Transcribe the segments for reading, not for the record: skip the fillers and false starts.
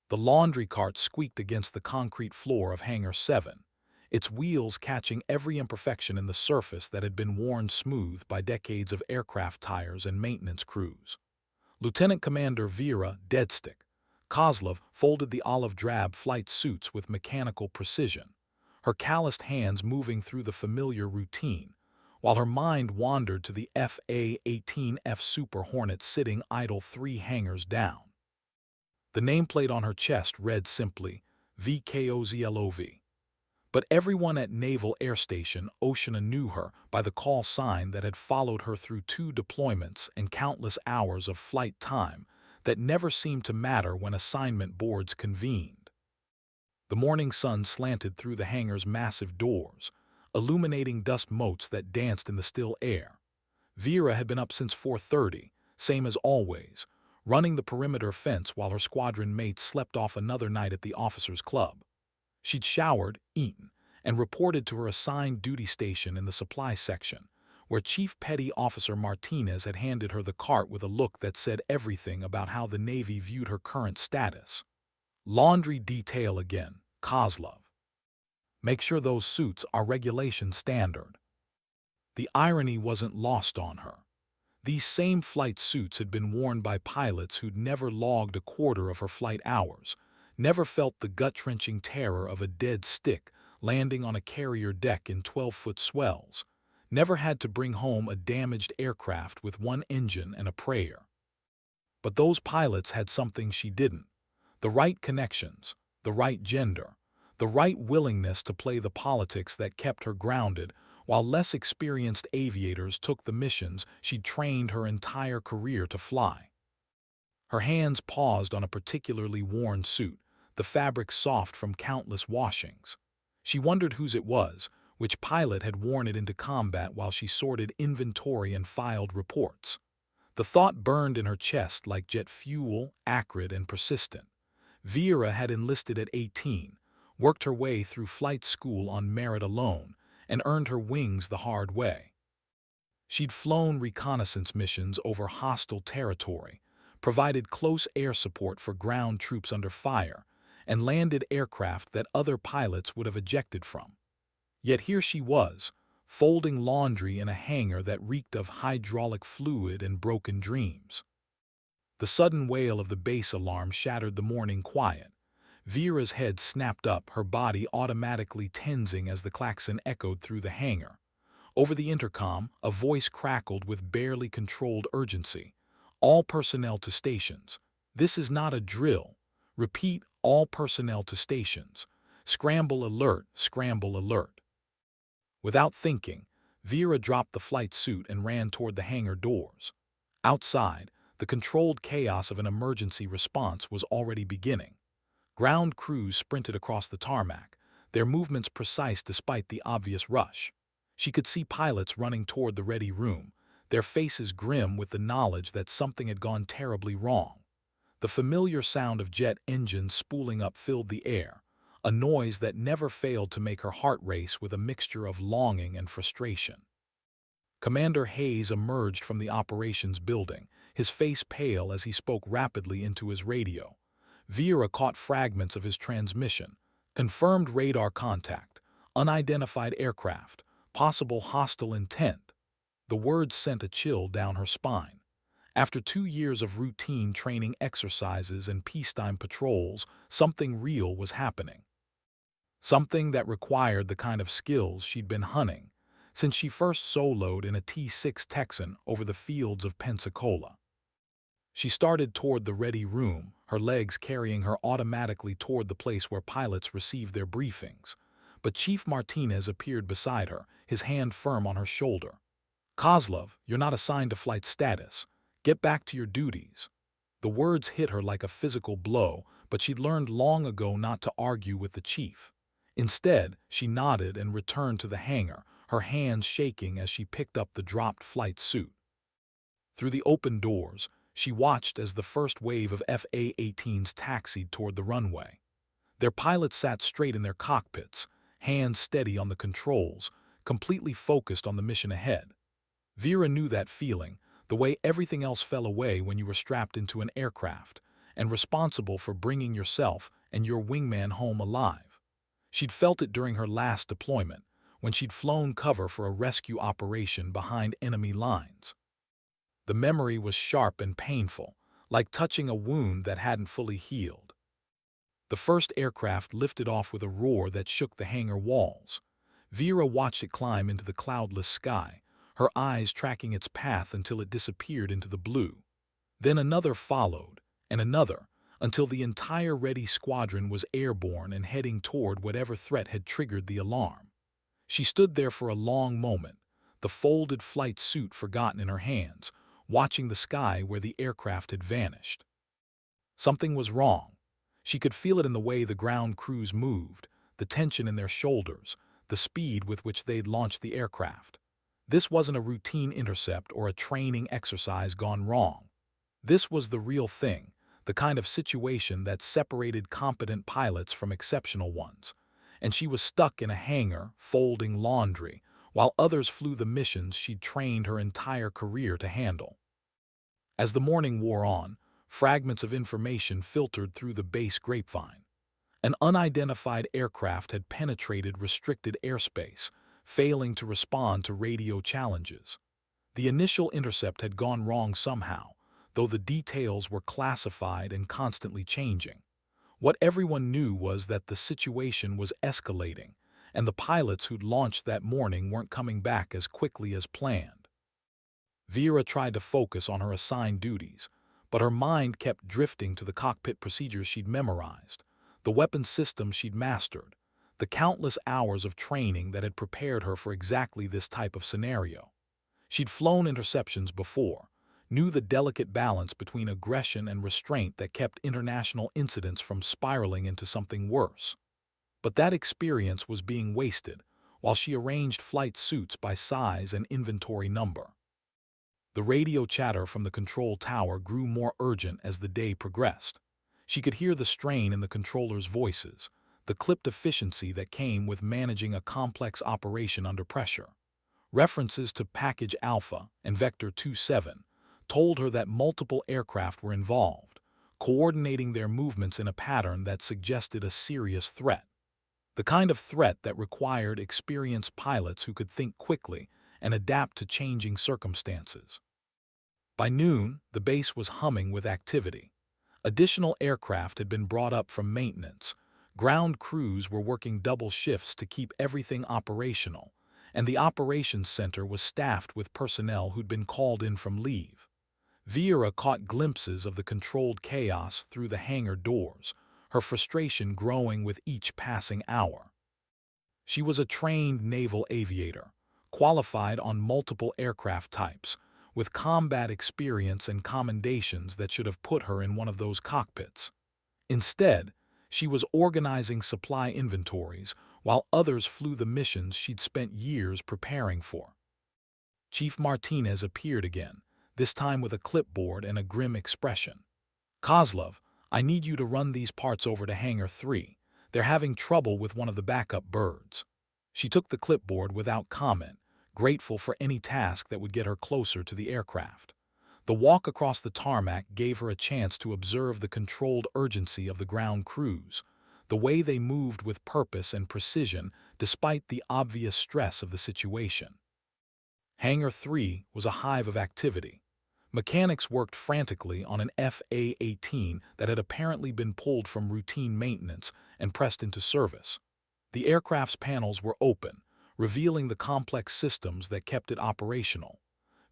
The laundry cart squeaked against the concrete floor of Hangar 7, its wheels catching every imperfection in the surface that had been worn smooth by decades of aircraft tires and maintenance crews. Lieutenant Commander Vera Deadstick Kozlov folded the olive-drab flight suits with mechanical precision, her calloused hands moving through the familiar routine, while her mind wandered to the FA-18F Super Hornet sitting idle 3 hangars down. The nameplate on her chest read simply, VKOZLOV. But everyone at Naval Air Station Oceana knew her by the call sign that had followed her through 2 deployments and countless hours of flight time that never seemed to matter when assignment boards convened. The morning sun slanted through the hangar's massive doors, illuminating dust motes that danced in the still air. Vera had been up since 4:30, same as always, running the perimeter fence while her squadron mates slept off another night at the officers' club. She'd showered, eaten, and reported to her assigned duty station in the supply section, where Chief Petty Officer Martinez had handed her the cart with a look that said everything about how the Navy viewed her current status. Laundry detail again, Kozlov. Make sure those suits are regulation standard. The irony wasn't lost on her. These same flight suits had been worn by pilots who'd never logged a quarter of her flight hours, never felt the gut-wrenching terror of a dead stick landing on a carrier deck in 12-foot swells, never had to bring home a damaged aircraft with one engine and a prayer. But those pilots had something she didn't: the right connections, the right gender, the right willingness to play the politics that kept her grounded while less experienced aviators took the missions she'd trained her entire career to fly. Her hands paused on a particularly worn suit, the fabric soft from countless washings. She wondered whose it was, which pilot had worn it into combat while she sorted inventory and filed reports. The thought burned in her chest like jet fuel, acrid and persistent. Vera had enlisted at 18, worked her way through flight school on merit alone, and earned her wings the hard way. She'd flown reconnaissance missions over hostile territory, provided close air support for ground troops under fire, and landed aircraft that other pilots would have ejected from. Yet here she was, folding laundry in a hangar that reeked of hydraulic fluid and broken dreams. The sudden wail of the base alarm shattered the morning quiet. Vera's head snapped up, her body automatically tensing as the klaxon echoed through the hangar. Over the intercom, a voice crackled with barely controlled urgency. All personnel to stations. This is not a drill. Repeat, all personnel to stations. Scramble alert, scramble alert. Without thinking, Vera dropped the flight suit and ran toward the hangar doors. Outside, the controlled chaos of an emergency response was already beginning. Ground crews sprinted across the tarmac, their movements precise despite the obvious rush. She could see pilots running toward the ready room, their faces grim with the knowledge that something had gone terribly wrong. The familiar sound of jet engines spooling up filled the air, a noise that never failed to make her heart race with a mixture of longing and frustration. Commander Hayes emerged from the operations building, his face pale as he spoke rapidly into his radio. Vera caught fragments of his transmission: confirmed radar contact, unidentified aircraft, possible hostile intent. The words sent a chill down her spine. After 2 years of routine training exercises and peacetime patrols, something real was happening. Something that required the kind of skills she'd been hunting since she first soloed in a T-6 Texan over the fields of Pensacola. She started toward the ready room, her legs carrying her automatically toward the place where pilots received their briefings. But Chief Martinez appeared beside her, his hand firm on her shoulder. "Kozlov, you're not assigned to flight status. Get back to your duties." The words hit her like a physical blow, but she'd learned long ago not to argue with the chief. Instead, she nodded and returned to the hangar, her hands shaking as she picked up the dropped flight suit. Through the open doors, she watched as the first wave of FA-18s taxied toward the runway. Their pilots sat straight in their cockpits, hands steady on the controls, completely focused on the mission ahead. Vera knew that feeling, the way everything else fell away when you were strapped into an aircraft, and responsible for bringing yourself and your wingman home alive. She'd felt it during her last deployment, when she'd flown cover for a rescue operation behind enemy lines. The memory was sharp and painful, like touching a wound that hadn't fully healed. The first aircraft lifted off with a roar that shook the hangar walls. Vera watched it climb into the cloudless sky, her eyes tracking its path until it disappeared into the blue. Then another followed, and another, until the entire ready squadron was airborne and heading toward whatever threat had triggered the alarm. She stood there for a long moment, the folded flight suit forgotten in her hands, watching the sky where the aircraft had vanished. Something was wrong. She could feel it in the way the ground crews moved, the tension in their shoulders, the speed with which they'd launched the aircraft. This wasn't a routine intercept or a training exercise gone wrong. This was the real thing, the kind of situation that separated competent pilots from exceptional ones. And she was stuck in a hangar, folding laundry, while others flew the missions she'd trained her entire career to handle. As the morning wore on, fragments of information filtered through the base grapevine. An unidentified aircraft had penetrated restricted airspace, failing to respond to radio challenges. The initial intercept had gone wrong somehow, though the details were classified and constantly changing. What everyone knew was that the situation was escalating, and the pilots who'd launched that morning weren't coming back as quickly as planned. Vera tried to focus on her assigned duties, but her mind kept drifting to the cockpit procedures she'd memorized, the weapon systems she'd mastered, the countless hours of training that had prepared her for exactly this type of scenario. She'd flown interceptions before, knew the delicate balance between aggression and restraint that kept international incidents from spiraling into something worse. But that experience was being wasted while she arranged flight suits by size and inventory number. The radio chatter from the control tower grew more urgent as the day progressed. She could hear the strain in the controllers' voices, the clipped efficiency that came with managing a complex operation under pressure. References to Package Alpha and Vector 27 told her that multiple aircraft were involved, coordinating their movements in a pattern that suggested a serious threat. The kind of threat that required experienced pilots who could think quickly and adapt to changing circumstances. By noon, the base was humming with activity. Additional aircraft had been brought up from maintenance. Ground crews were working double shifts to keep everything operational, and the operations center was staffed with personnel who'd been called in from leave. Vera caught glimpses of the controlled chaos through the hangar doors, her frustration growing with each passing hour. She was a trained naval aviator, qualified on multiple aircraft types, with combat experience and commendations that should have put her in one of those cockpits. Instead, she was organizing supply inventories while others flew the missions she'd spent years preparing for. Chief Martinez appeared again, this time with a clipboard and a grim expression. "Kozlov, I need you to run these parts over to Hangar 3. They're having trouble with one of the backup birds." She took the clipboard without comment, grateful for any task that would get her closer to the aircraft. The walk across the tarmac gave her a chance to observe the controlled urgency of the ground crews, the way they moved with purpose and precision despite the obvious stress of the situation. Hangar 3 was a hive of activity. Mechanics worked frantically on an FA-18 that had apparently been pulled from routine maintenance and pressed into service. The aircraft's panels were open, revealing the complex systems that kept it operational.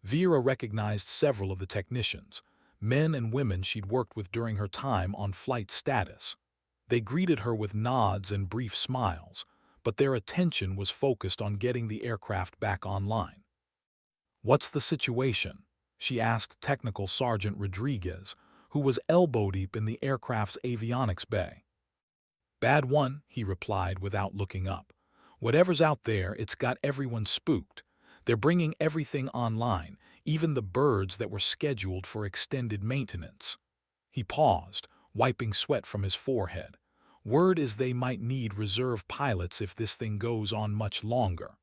Vera recognized several of the technicians, men and women she'd worked with during her time on Flight Status. They greeted her with nods and brief smiles, but their attention was focused on getting the aircraft back online. "What's the situation?" she asked Technical Sergeant Rodriguez, who was elbow-deep in the aircraft's avionics bay. "Bad one," he replied without looking up. "Whatever's out there, it's got everyone spooked. They're bringing everything online, even the birds that were scheduled for extended maintenance." He paused, wiping sweat from his forehead. "Word is they might need reserve pilots if this thing goes on much longer."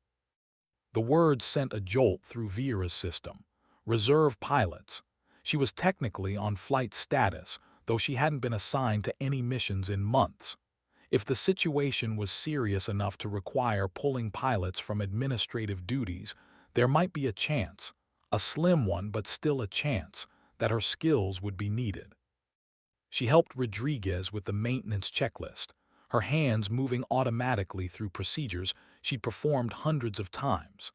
The word sent a jolt through Vera's system. Reserve pilots. She was technically on Flight Status, though she hadn't been assigned to any missions in months. If the situation was serious enough to require pulling pilots from administrative duties, there might be a chance, a slim one but still a chance, that her skills would be needed. She helped Rodriguez with the maintenance checklist, her hands moving automatically through procedures she'd performed hundreds of times.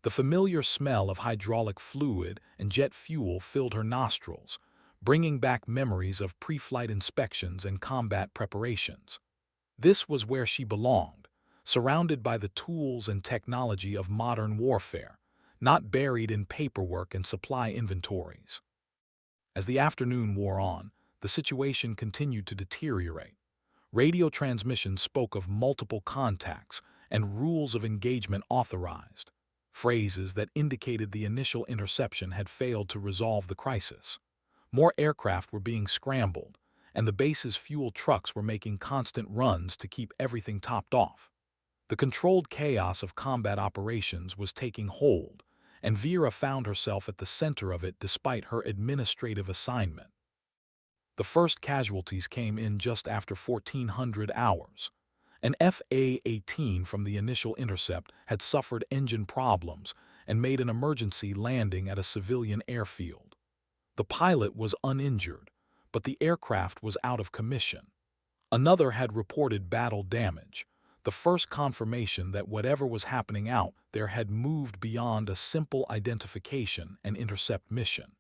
The familiar smell of hydraulic fluid and jet fuel filled her nostrils, bringing back memories of pre-flight inspections and combat preparations. This was where she belonged, surrounded by the tools and technology of modern warfare, not buried in paperwork and supply inventories. As the afternoon wore on, the situation continued to deteriorate. Radio transmissions spoke of multiple contacts and rules of engagement authorized, phrases that indicated the initial interception had failed to resolve the crisis. More aircraft were being scrambled, and the base's fuel trucks were making constant runs to keep everything topped off. The controlled chaos of combat operations was taking hold, and Vera found herself at the center of it despite her administrative assignment. The first casualties came in just after 1400 hours. An FA-18 from the initial intercept had suffered engine problems and made an emergency landing at a civilian airfield. The pilot was uninjured, but the aircraft was out of commission. Another had reported battle damage, the first confirmation that whatever was happening out there had moved beyond a simple identification and intercept mission.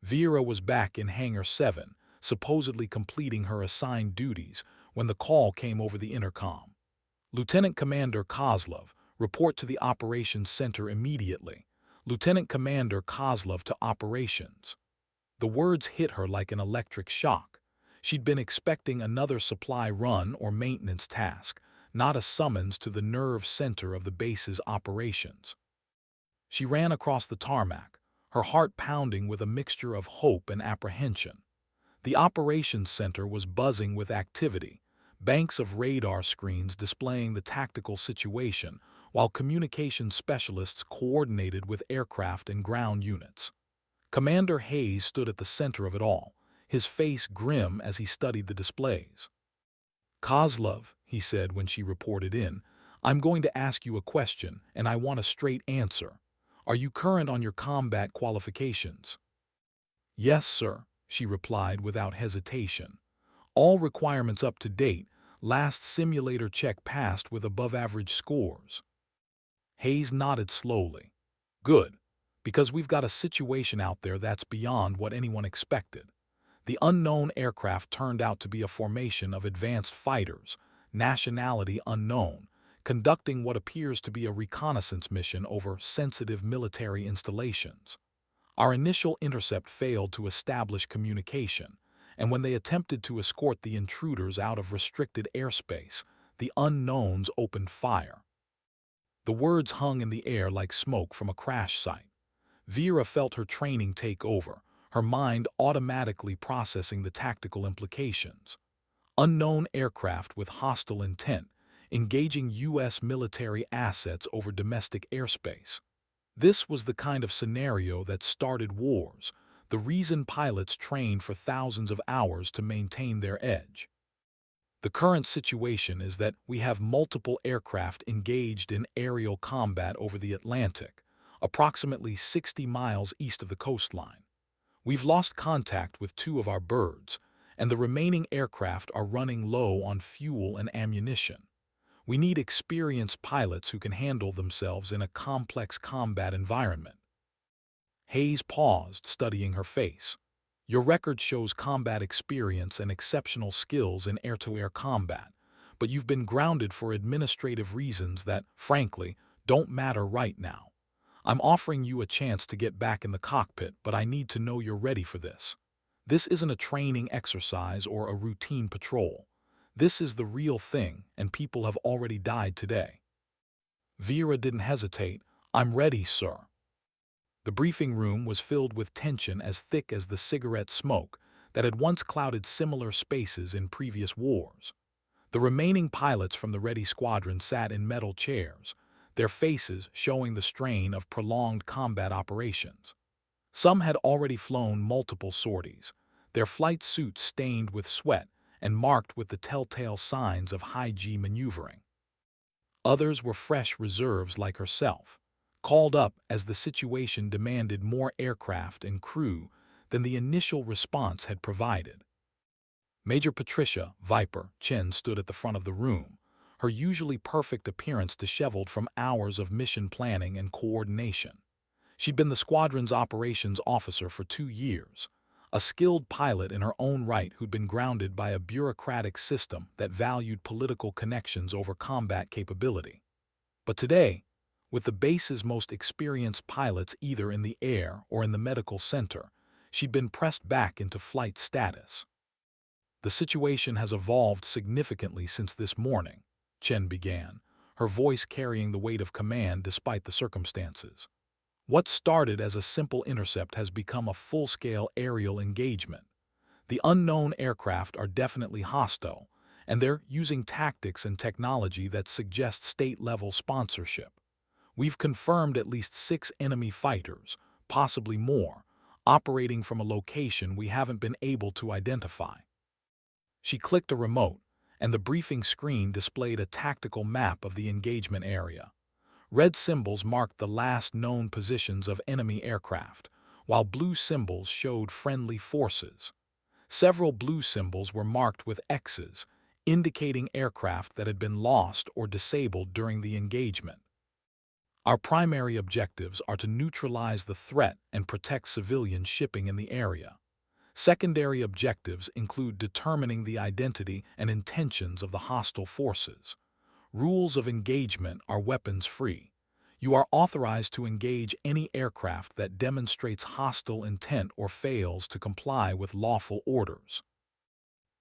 Vera was back in Hangar 7, supposedly completing her assigned duties, when the call came over the intercom. Lieutenant Commander Kozlov, report to the operations center immediately. Lieutenant Commander Kozlov to operations. The words hit her like an electric shock. She'd been expecting another supply run or maintenance task, not a summons to the nerve center of the base's operations. She ran across the tarmac, her heart pounding with a mixture of hope and apprehension. The operations center was buzzing with activity, banks of radar screens displaying the tactical situation, while communication specialists coordinated with aircraft and ground units. Commander Hayes stood at the center of it all, his face grim as he studied the displays. "Kozlov," he said when she reported in, "I'm going to ask you a question, and I want a straight answer. Are you current on your combat qualifications?" "Yes, sir," she replied without hesitation. "All requirements up to date, last simulator check passed with above-average scores." Hayes nodded slowly. "Good, because we've got a situation out there that's beyond what anyone expected. The unknown aircraft turned out to be a formation of advanced fighters, nationality unknown, conducting what appears to be a reconnaissance mission over sensitive military installations. Our initial intercept failed to establish communication, and when they attempted to escort the intruders out of restricted airspace, the unknowns opened fire." The words hung in the air like smoke from a crash site. Vera felt her training take over, her mind automatically processing the tactical implications. Unknown aircraft with hostile intent, engaging U.S. military assets over domestic airspace. This was the kind of scenario that started wars, the reason pilots trained for thousands of hours to maintain their edge. The current situation is that we have multiple aircraft engaged in aerial combat over the Atlantic, approximately 60 miles east of the coastline. We've lost contact with 2 of our birds, and the remaining aircraft are running low on fuel and ammunition. We need experienced pilots who can handle themselves in a complex combat environment." Hayes paused, studying her face. "Your record shows combat experience and exceptional skills in air-to-air combat, but you've been grounded for administrative reasons that, frankly, don't matter right now. I'm offering you a chance to get back in the cockpit, but I need to know you're ready for this. This isn't a training exercise or a routine patrol. This is the real thing, and people have already died today." Vera didn't hesitate. "I'm ready, sir." The briefing room was filled with tension as thick as the cigarette smoke that had once clouded similar spaces in previous wars. The remaining pilots from the Ready Squadron sat in metal chairs, their faces showing the strain of prolonged combat operations. Some had already flown multiple sorties, their flight suits stained with sweat and marked with the telltale signs of high-G maneuvering. Others were fresh reserves like herself, called up as the situation demanded more aircraft and crew than the initial response had provided. Major Patricia Viper Chen stood at the front of the room, her usually perfect appearance disheveled from hours of mission planning and coordination. She'd been the squadron's operations officer for 2 years, a skilled pilot in her own right who'd been grounded by a bureaucratic system that valued political connections over combat capability. But today, with the base's most experienced pilots either in the air or in the medical center, she'd been pressed back into flight status. The situation has evolved significantly since this morning, Chen began, her voice carrying the weight of command despite the circumstances. What started as a simple intercept has become a full-scale aerial engagement. The unknown aircraft are definitely hostile, and they're using tactics and technology that suggest state-level sponsorship. We've confirmed at least 6 enemy fighters, possibly more, operating from a location we haven't been able to identify. She clicked a remote, and the briefing screen displayed a tactical map of the engagement area. Red symbols marked the last known positions of enemy aircraft, while blue symbols showed friendly forces. Several blue symbols were marked with X's, indicating aircraft that had been lost or disabled during the engagement. Our primary objectives are to neutralize the threat and protect civilian shipping in the area. Secondary objectives include determining the identity and intentions of the hostile forces. Rules of engagement are weapons-free. You are authorized to engage any aircraft that demonstrates hostile intent or fails to comply with lawful orders.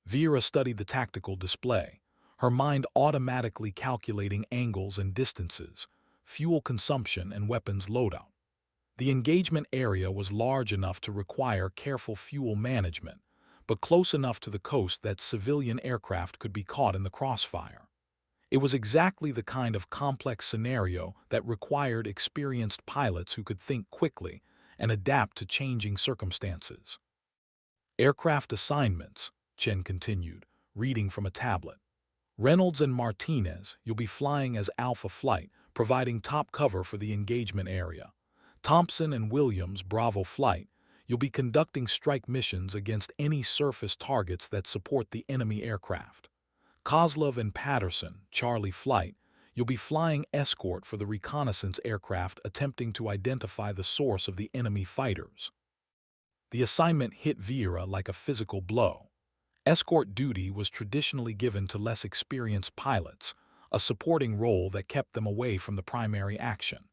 Vera studied the tactical display, her mind automatically calculating angles and distances, fuel consumption and weapons loadout. The engagement area was large enough to require careful fuel management, but close enough to the coast that civilian aircraft could be caught in the crossfire. It was exactly the kind of complex scenario that required experienced pilots who could think quickly and adapt to changing circumstances. Aircraft assignments, Chen continued, reading from a tablet. Reynolds and Martinez, you'll be flying as Alpha Flight, providing top cover for the engagement area. Thompson and Williams, Bravo Flight, you'll be conducting strike missions against any surface targets that support the enemy aircraft. Kozlov and Patterson, Charlie Flight, you'll be flying escort for the reconnaissance aircraft attempting to identify the source of the enemy fighters. The assignment hit Vera like a physical blow. Escort duty was traditionally given to less experienced pilots, a supporting role that kept them away from the primary action.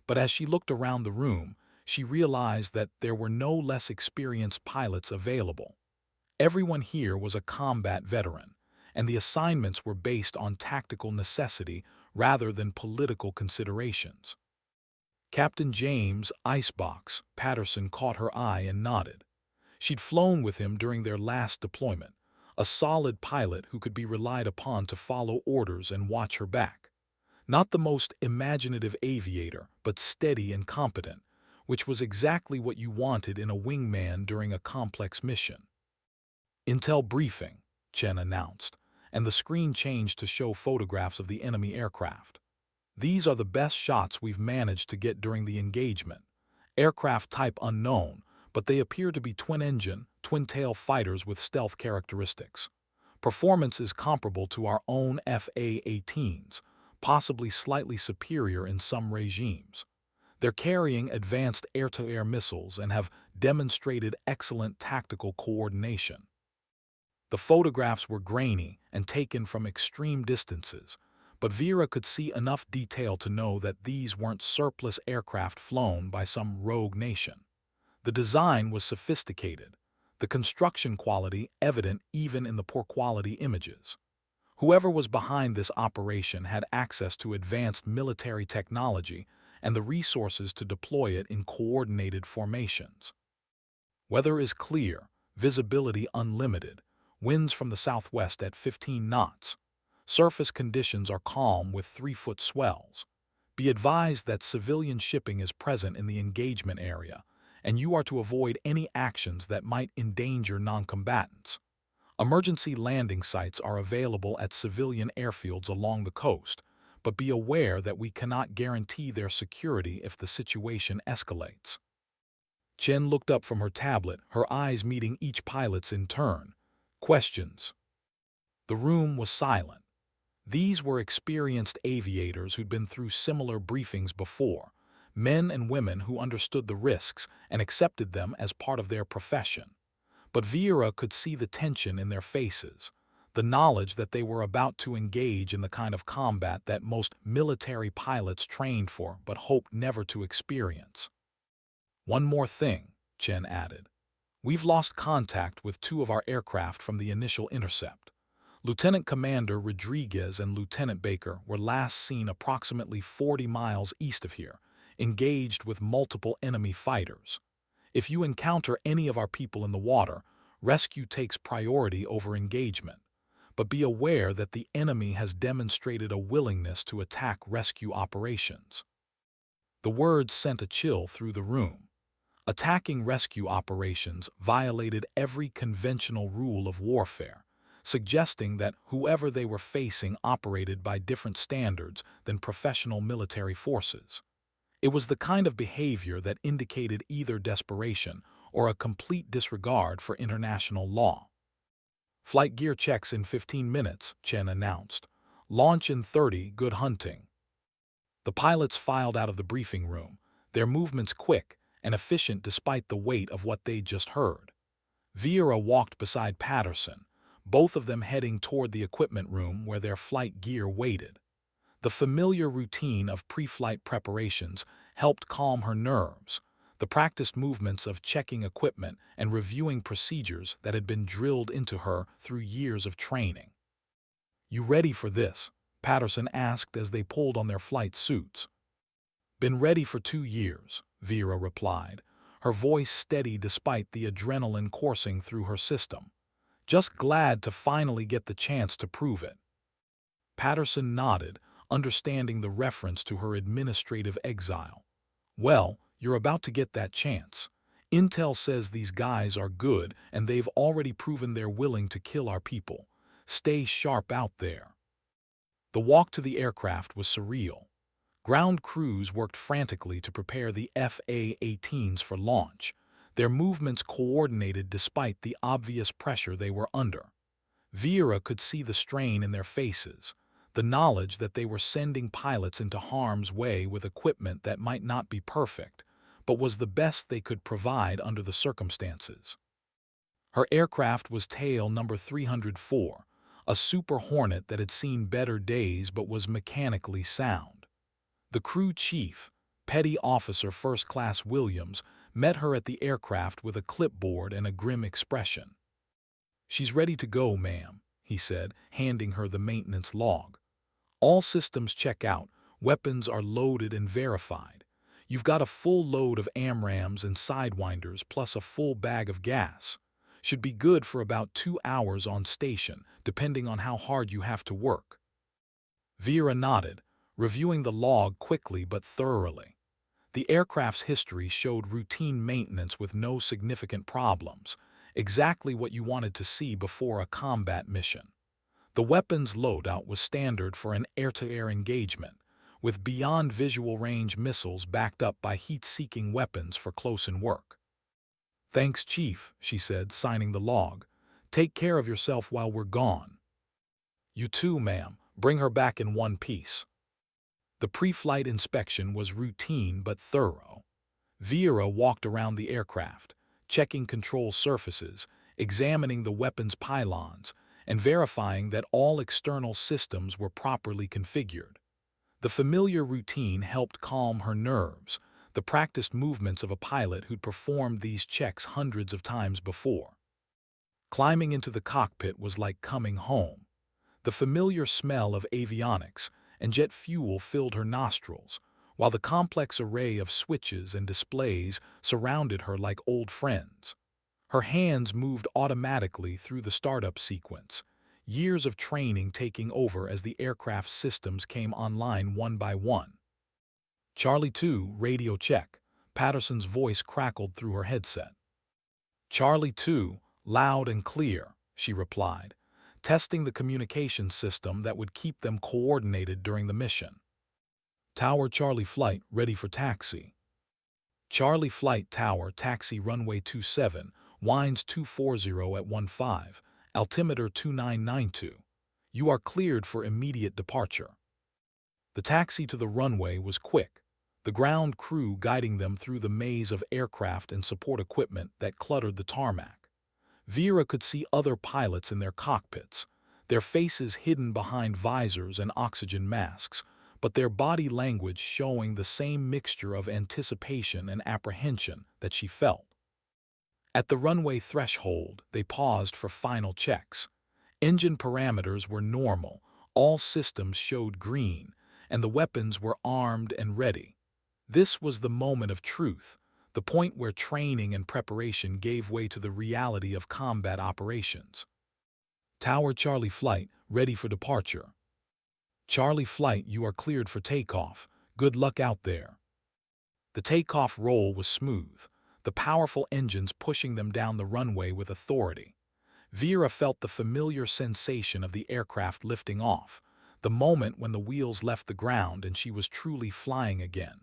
But as she looked around the room, she realized that there were no less experienced pilots available. Everyone here was a combat veteran, and the assignments were based on tactical necessity rather than political considerations. Captain James "Icebox" Patterson caught her eye and nodded. She'd flown with him during their last deployment, a solid pilot who could be relied upon to follow orders and watch her back. Not the most imaginative aviator, but steady and competent, which was exactly what you wanted in a wingman during a complex mission. "Intel briefing," Chen announced, and the screen changed to show photographs of the enemy aircraft. "These are the best shots we've managed to get during the engagement. Aircraft type unknown, but they appear to be twin-engine, twin-tail fighters with stealth characteristics. Performance is comparable to our own FA-18s, possibly slightly superior in some regimes. They're carrying advanced air-to-air missiles and have demonstrated excellent tactical coordination." The photographs were grainy and taken from extreme distances, but Vera could see enough detail to know that these weren't surplus aircraft flown by some rogue nation. The design was sophisticated, the construction quality evident even in the poor-quality images. Whoever was behind this operation had access to advanced military technology and the resources to deploy it in coordinated formations. Weather is clear, visibility unlimited, winds from the southwest at 15 knots. Surface conditions are calm with 3-foot swells. Be advised that civilian shipping is present in the engagement area, and you are to avoid any actions that might endanger noncombatants. Emergency landing sites are available at civilian airfields along the coast, but be aware that we cannot guarantee their security if the situation escalates. Chen looked up from her tablet, her eyes meeting each pilot's in turn. Questions. The room was silent. These were experienced aviators who'd been through similar briefings before, men and women who understood the risks and accepted them as part of their profession. But Vera could see the tension in their faces, the knowledge that they were about to engage in the kind of combat that most military pilots trained for but hoped never to experience. One more thing, Chen added. We've lost contact with two of our aircraft from the initial intercept. Lieutenant Commander Rodriguez and Lieutenant Baker were last seen approximately 40 miles east of here, engaged with multiple enemy fighters. If you encounter any of our people in the water, rescue takes priority over engagement. But be aware that the enemy has demonstrated a willingness to attack rescue operations. The words sent a chill through the room. Attacking rescue operations violated every conventional rule of warfare, suggesting that whoever they were facing operated by different standards than professional military forces. It was the kind of behavior that indicated either desperation or a complete disregard for international law. Flight gear checks in 15 minutes, Chen announced. Launch in 30, good hunting. The pilots filed out of the briefing room, their movements quick and efficient despite the weight of what they'd just heard. Vera walked beside Patterson, both of them heading toward the equipment room where their flight gear waited. The familiar routine of pre-flight preparations helped calm her nerves, the practiced movements of checking equipment and reviewing procedures that had been drilled into her through years of training. "You ready for this?" Patterson asked as they pulled on their flight suits. "Been ready for 2 years," Vera replied, her voice steady despite the adrenaline coursing through her system. "Just glad to finally get the chance to prove it." Patterson nodded, understanding the reference to her administrative exile. "Well, you're about to get that chance. Intel says these guys are good and they've already proven they're willing to kill our people. Stay sharp out there." The walk to the aircraft was surreal. Ground crews worked frantically to prepare the FA-18s for launch, their movements coordinated despite the obvious pressure they were under. Vera could see the strain in their faces, the knowledge that they were sending pilots into harm's way with equipment that might not be perfect, but was the best they could provide under the circumstances. Her aircraft was tail number 304, a Super Hornet that had seen better days but was mechanically sound. The crew chief, Petty Officer First Class Williams, met her at the aircraft with a clipboard and a grim expression. "She's ready to go, ma'am," he said, handing her the maintenance log. "All systems check out, weapons are loaded and verified. You've got a full load of AMRAAMs and Sidewinders plus a full bag of gas. Should be good for about 2 hours on station, depending on how hard you have to work." Vera nodded, reviewing the log quickly but thoroughly. The aircraft's history showed routine maintenance with no significant problems, exactly what you wanted to see before a combat mission. The weapons loadout was standard for an air-to-air engagement, with beyond visual range missiles backed up by heat-seeking weapons for close-in work. "Thanks, Chief," she said, signing the log. "Take care of yourself while we're gone." "You too, ma'am. Bring her back in one piece." The pre-flight inspection was routine but thorough. Vera walked around the aircraft, checking control surfaces, examining the weapons pylons, and verifying that all external systems were properly configured. The familiar routine helped calm her nerves, the practiced movements of a pilot who'd performed these checks hundreds of times before. Climbing into the cockpit was like coming home. The familiar smell of avionics and jet fuel filled her nostrils, while the complex array of switches and displays surrounded her like old friends. Her hands moved automatically through the startup sequence, years of training taking over as the aircraft's systems came online one by one. "Charlie 2, radio check." Patterson's voice crackled through her headset. Charlie 2, loud and clear, she replied, testing the communication system that would keep them coordinated during the mission. Tower Charlie Flight, ready for taxi. Charlie Flight Tower, taxi runway 27, winds 240 at 15, altimeter 2992. You are cleared for immediate departure. The taxi to the runway was quick, the ground crew guiding them through the maze of aircraft and support equipment that cluttered the tarmac. Vera could see other pilots in their cockpits, their faces hidden behind visors and oxygen masks, but their body language showing the same mixture of anticipation and apprehension that she felt. At the runway threshold, they paused for final checks. Engine parameters were normal, all systems showed green, and the weapons were armed and ready. This was the moment of truth, the point where training and preparation gave way to the reality of combat operations. Tower Charlie Flight, ready for departure. Charlie Flight, you are cleared for takeoff. Good luck out there. The takeoff roll was smooth, the powerful engines pushing them down the runway with authority. Vera felt the familiar sensation of the aircraft lifting off, the moment when the wheels left the ground and she was truly flying again.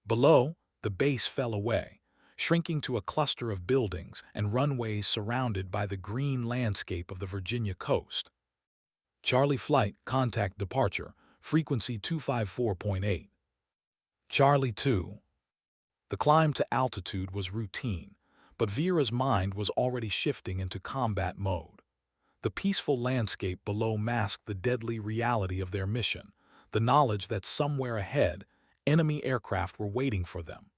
Below, the base fell away, shrinking to a cluster of buildings and runways surrounded by the green landscape of the Virginia coast. Charlie Flight, contact departure, frequency 254.8. Charlie 2. The climb to altitude was routine, but Vera's mind was already shifting into combat mode. The peaceful landscape below masked the deadly reality of their mission, the knowledge that somewhere ahead, enemy aircraft were waiting for them.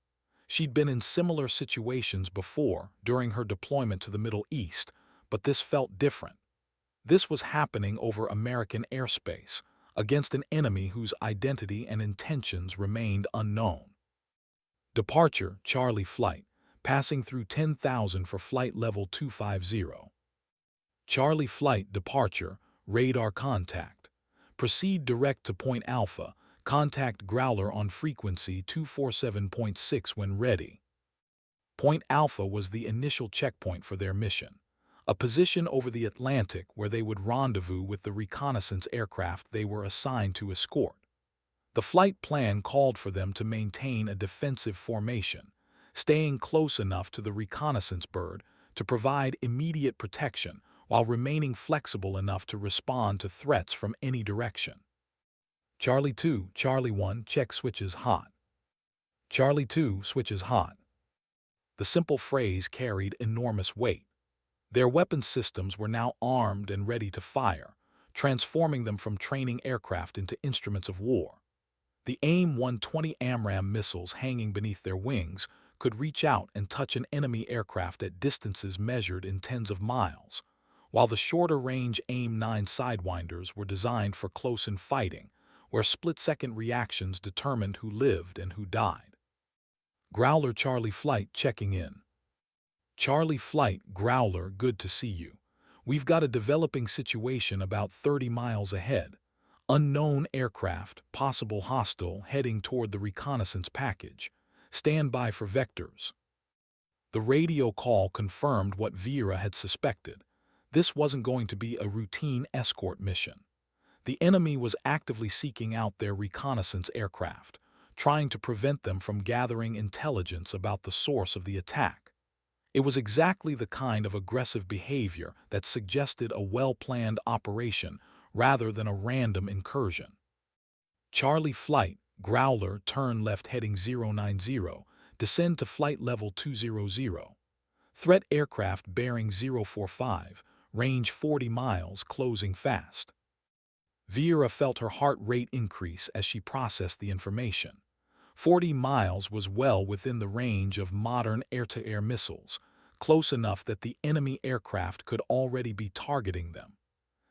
She'd been in similar situations before during her deployment to the Middle East, but this felt different. This was happening over American airspace, against an enemy whose identity and intentions remained unknown. Departure, Charlie Flight, passing through 10,000 for flight level 250. Charlie Flight, departure, radar contact. Proceed direct to Point Alpha, contact Growler on frequency 247.6 when ready. Point Alpha was the initial checkpoint for their mission, a position over the Atlantic where they would rendezvous with the reconnaissance aircraft they were assigned to escort. The flight plan called for them to maintain a defensive formation, staying close enough to the reconnaissance bird to provide immediate protection while remaining flexible enough to respond to threats from any direction. Charlie 2, Charlie 1, check switches hot. Charlie 2, switches hot. The simple phrase carried enormous weight. Their weapon systems were now armed and ready to fire, transforming them from training aircraft into instruments of war. The AIM-120 AMRAAM missiles hanging beneath their wings could reach out and touch an enemy aircraft at distances measured in tens of miles, while the shorter-range AIM-9 Sidewinders were designed for close-in fighting, where split-second reactions determined who lived and who died. Growler Charlie Flight checking in. Charlie Flight, Growler, good to see you. We've got a developing situation about 30 miles ahead. Unknown aircraft, possible hostile, heading toward the reconnaissance package. Stand by for vectors. The radio call confirmed what Vera had suspected. This wasn't going to be a routine escort mission. The enemy was actively seeking out their reconnaissance aircraft, trying to prevent them from gathering intelligence about the source of the attack. It was exactly the kind of aggressive behavior that suggested a well-planned operation rather than a random incursion. Charlie Flight, Growler, turn left heading 090, descend to flight level 200. Threat aircraft bearing 045, range 40 miles, closing fast. Vera felt her heart rate increase as she processed the information. 40 miles was well within the range of modern air-to-air missiles, close enough that the enemy aircraft could already be targeting them.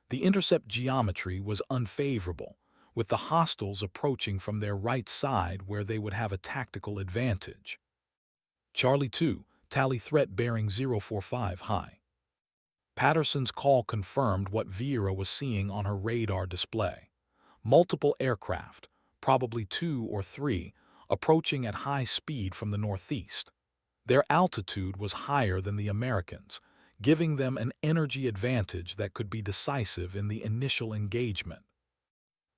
The intercept geometry was unfavorable, with the hostiles approaching from their right side where they would have a tactical advantage. Charlie 2, tally threat bearing 045 high. Patterson's call confirmed what Vera was seeing on her radar display. Multiple aircraft, probably 2 or 3, approaching at high speed from the northeast. Their altitude was higher than the Americans, giving them an energy advantage that could be decisive in the initial engagement.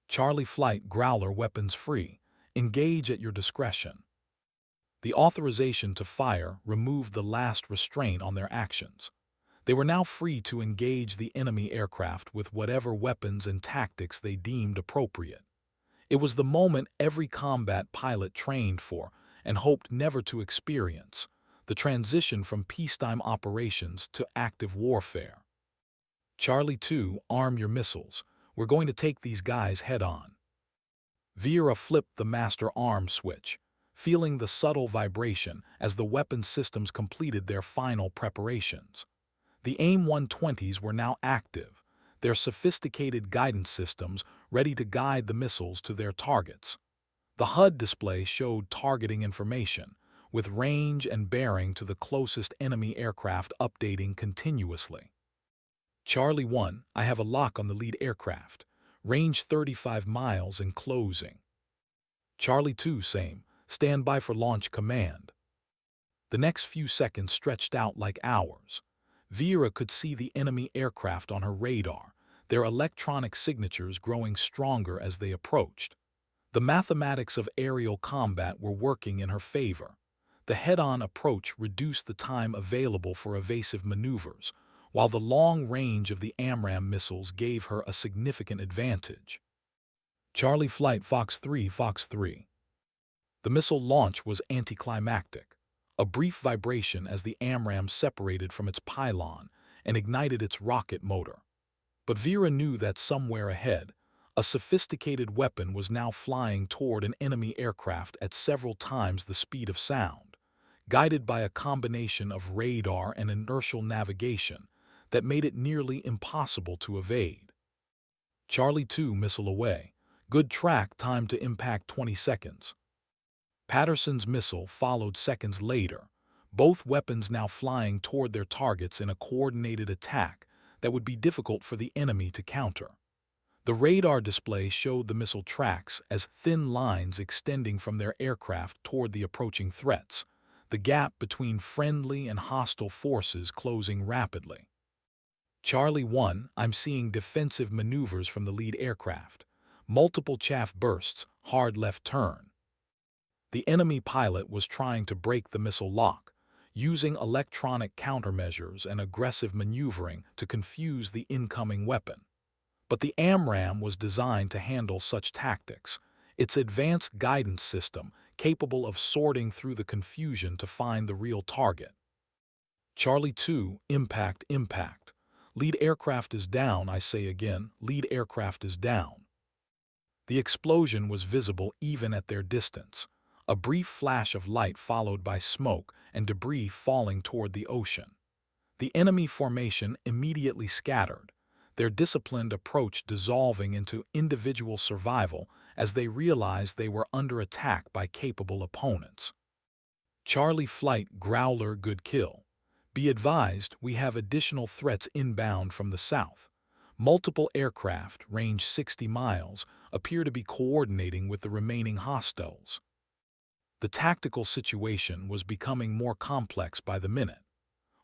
Charlie Flight Growler weapons free. Engage at your discretion. The authorization to fire removed the last restraint on their actions. They were now free to engage the enemy aircraft with whatever weapons and tactics they deemed appropriate. It was the moment every combat pilot trained for and hoped never to experience, the transition from peacetime operations to active warfare. Charlie 2, arm your missiles. We're going to take these guys head-on. Vera flipped the master arm switch, feeling the subtle vibration as the weapon systems completed their final preparations. The AIM-120s were now active, their sophisticated guidance systems ready to guide the missiles to their targets. The HUD display showed targeting information, with range and bearing to the closest enemy aircraft updating continuously. Charlie 1, I have a lock on the lead aircraft. Range 35 miles and closing. Charlie 2, same. Stand by for launch command. The next few seconds stretched out like hours. Vera could see the enemy aircraft on her radar, their electronic signatures growing stronger as they approached. The mathematics of aerial combat were working in her favor. The head-on approach reduced the time available for evasive maneuvers, while the long range of the AMRAAM missiles gave her a significant advantage. Charlie Flight Fox 3, Fox 3. The missile launch was anticlimactic. A brief vibration as the AMRAAM separated from its pylon and ignited its rocket motor. But Vera knew that somewhere ahead, a sophisticated weapon was now flying toward an enemy aircraft at several times the speed of sound, guided by a combination of radar and inertial navigation that made it nearly impossible to evade. Charlie 2 missile away. Good track, time to impact 20 seconds. Patterson's missile followed seconds later, both weapons now flying toward their targets in a coordinated attack that would be difficult for the enemy to counter. The radar display showed the missile tracks as thin lines extending from their aircraft toward the approaching threats, the gap between friendly and hostile forces closing rapidly. Charlie 1, I'm seeing defensive maneuvers from the lead aircraft. Multiple chaff bursts, hard left turn. The enemy pilot was trying to break the missile lock, using electronic countermeasures and aggressive maneuvering to confuse the incoming weapon. But the AMRAAM was designed to handle such tactics, its advanced guidance system capable of sorting through the confusion to find the real target. Charlie 2, impact, impact. Lead aircraft is down, I say again, lead aircraft is down. The explosion was visible even at their distance, a brief flash of light followed by smoke and debris falling toward the ocean. The enemy formation immediately scattered, their disciplined approach dissolving into individual survival as they realized they were under attack by capable opponents. Charlie Flight Growler, good kill. Be advised, we have additional threats inbound from the south. Multiple aircraft, range 60 miles, appear to be coordinating with the remaining hostiles. The tactical situation was becoming more complex by the minute.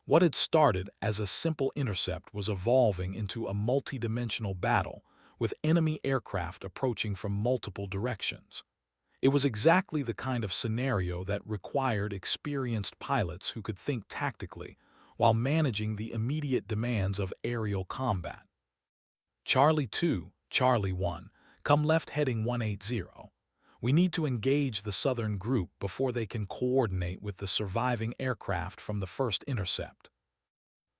What had started as a simple intercept was evolving into a multi-dimensional battle, with enemy aircraft approaching from multiple directions. It was exactly the kind of scenario that required experienced pilots who could think tactically while managing the immediate demands of aerial combat. Charlie 2, Charlie 1, come left heading 180. We need to engage the southern group before they can coordinate with the surviving aircraft from the first intercept.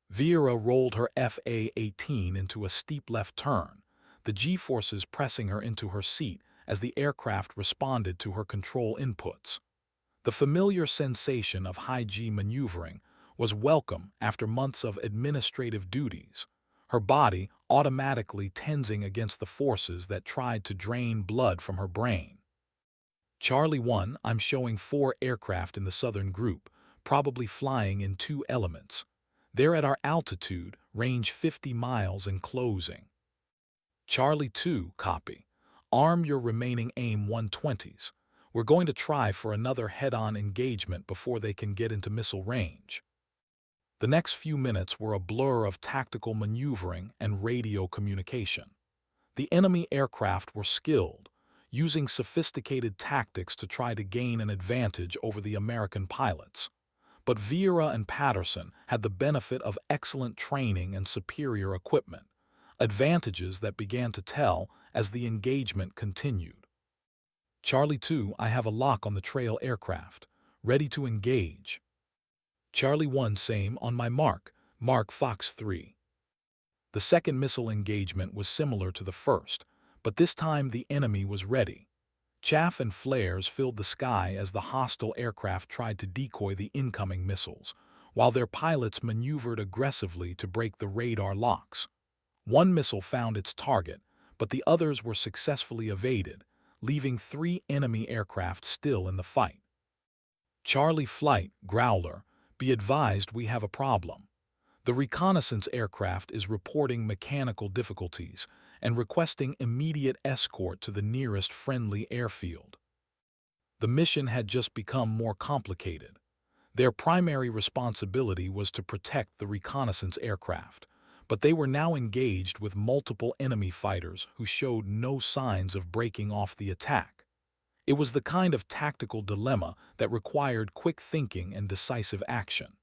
Vera rolled her FA-18 into a steep left turn, the G-forces pressing her into her seat as the aircraft responded to her control inputs. The familiar sensation of high-G maneuvering was welcome after months of administrative duties, her body automatically tensing against the forces that tried to drain blood from her brain. Charlie 1, I'm showing 4 aircraft in the southern group, probably flying in 2 elements. They're at our altitude, range 50 miles and closing. Charlie 2, copy. Arm your remaining AIM-120s. We're going to try for another head-on engagement before they can get into missile range. The next few minutes were a blur of tactical maneuvering and radio communication. The enemy aircraft were skilled, using sophisticated tactics to try to gain an advantage over the American pilots. But Vieira and Patterson had the benefit of excellent training and superior equipment, advantages that began to tell as the engagement continued. Charlie 2, I have a lock on the trail aircraft, ready to engage. Charlie 1, same on my mark, Mark Fox 3. The second missile engagement was similar to the first, but this time the enemy was ready. Chaff and flares filled the sky as the hostile aircraft tried to decoy the incoming missiles, while their pilots maneuvered aggressively to break the radar locks. One missile found its target, but the others were successfully evaded, leaving 3 enemy aircraft still in the fight. Charlie Flight, Growler, be advised we have a problem. The reconnaissance aircraft is reporting mechanical difficulties and requesting immediate escort to the nearest friendly airfield. The mission had just become more complicated. Their primary responsibility was to protect the reconnaissance aircraft, but they were now engaged with multiple enemy fighters who showed no signs of breaking off the attack. It was the kind of tactical dilemma that required quick thinking and decisive action.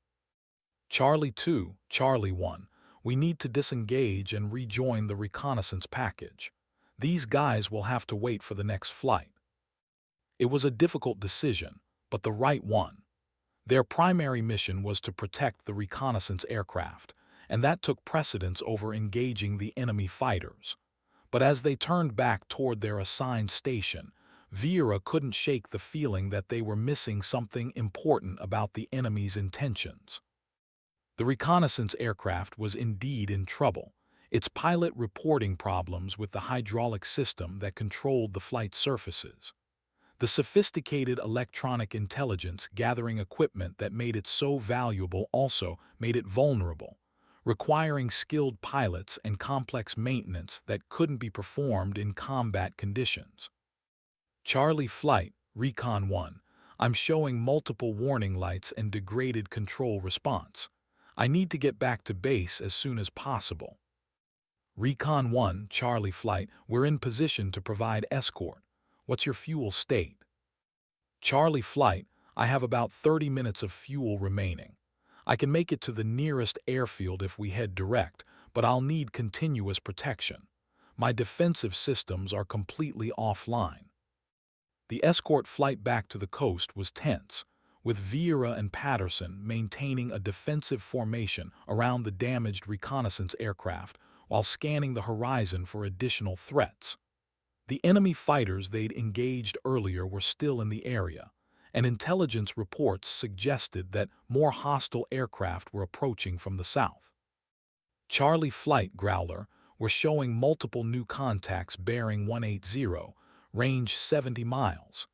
Charlie 2, Charlie 1, we need to disengage and rejoin the reconnaissance package. These guys will have to wait for the next flight. It was a difficult decision, but the right one. Their primary mission was to protect the reconnaissance aircraft, and that took precedence over engaging the enemy fighters. But as they turned back toward their assigned station, Vieira couldn't shake the feeling that they were missing something important about the enemy's intentions. The reconnaissance aircraft was indeed in trouble, its pilot reporting problems with the hydraulic system that controlled the flight surfaces. The sophisticated electronic intelligence gathering equipment that made it so valuable also made it vulnerable, requiring skilled pilots and complex maintenance that couldn't be performed in combat conditions. Charlie Flight, Recon 1, I'm showing multiple warning lights and degraded control response. I need to get back to base as soon as possible. Recon 1, Charlie Flight, we're in position to provide escort. What's your fuel state? Charlie Flight, I have about 30 minutes of fuel remaining. I can make it to the nearest airfield if we head direct, but I'll need continuous protection. My defensive systems are completely offline. The escort flight back to the coast was tense, with Vieira and Patterson maintaining a defensive formation around the damaged reconnaissance aircraft while scanning the horizon for additional threats. The enemy fighters they'd engaged earlier were still in the area, and intelligence reports suggested that more hostile aircraft were approaching from the south. Charlie Flight, Growler, were showing multiple new contacts bearing 180, range 70 miles.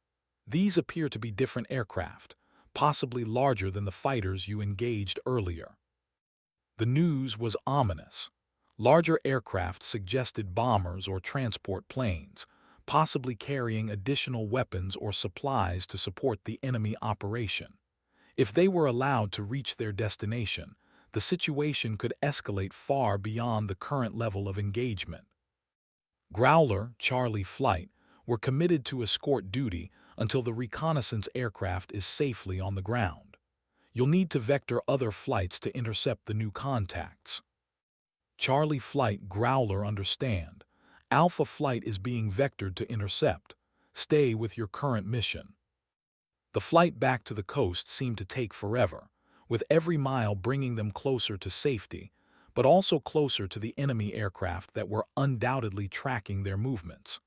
These appear to be different aircraft, possibly larger than the fighters you engaged earlier. The news was ominous. Larger aircraft suggested bombers or transport planes, possibly carrying additional weapons or supplies to support the enemy operation. If they were allowed to reach their destination, the situation could escalate far beyond the current level of engagement. Growler, Charlie Flight, were committed to escort duty until the reconnaissance aircraft is safely on the ground. You'll need to vector other flights to intercept the new contacts. Charlie Flight, Growler, understand. Alpha Flight is being vectored to intercept. Stay with your current mission. The flight back to the coast seemed to take forever, with every mile bringing them closer to safety, but also closer to the enemy aircraft that were undoubtedly tracking their movements.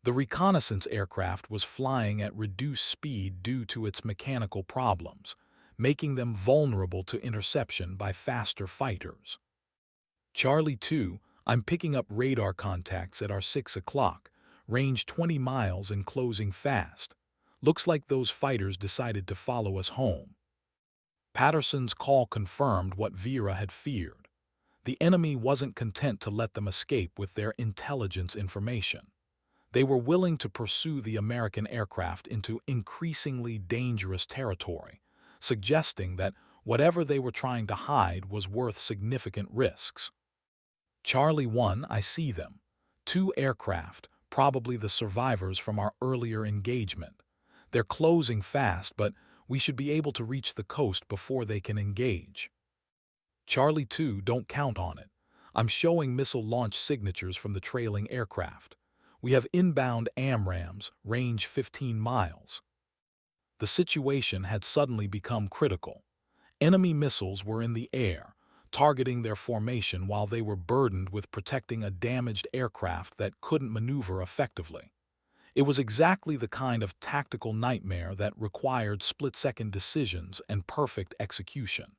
The reconnaissance aircraft was flying at reduced speed due to its mechanical problems, making them vulnerable to interception by faster fighters. Charlie 2, I'm picking up radar contacts at our 6 o'clock, range 20 miles and closing fast. Looks like those fighters decided to follow us home. Patterson's call confirmed what Vieira had feared. The enemy wasn't content to let them escape with their intelligence information. They were willing to pursue the American aircraft into increasingly dangerous territory, suggesting that whatever they were trying to hide was worth significant risks. Charlie 1, I see them. Two aircraft, probably the survivors from our earlier engagement. They're closing fast, but we should be able to reach the coast before they can engage. Charlie 2, don't count on it. I'm showing missile launch signatures from the trailing aircraft. We have inbound AMRAAMs, range 15 miles. The situation had suddenly become critical. Enemy missiles were in the air, targeting their formation while they were burdened with protecting a damaged aircraft that couldn't maneuver effectively. It was exactly the kind of tactical nightmare that required split-second decisions and perfect execution.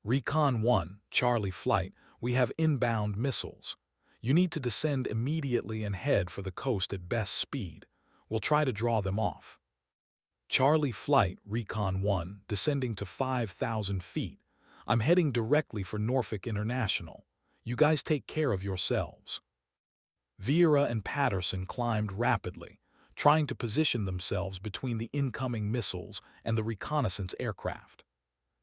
Recon 1, Charlie Flight, we have inbound missiles. You need to descend immediately and head for the coast at best speed. We'll try to draw them off. Charlie Flight, Recon 1, descending to 5,000 feet. I'm heading directly for Norfolk International. You guys take care of yourselves. Vieira and Patterson climbed rapidly, trying to position themselves between the incoming missiles and the reconnaissance aircraft.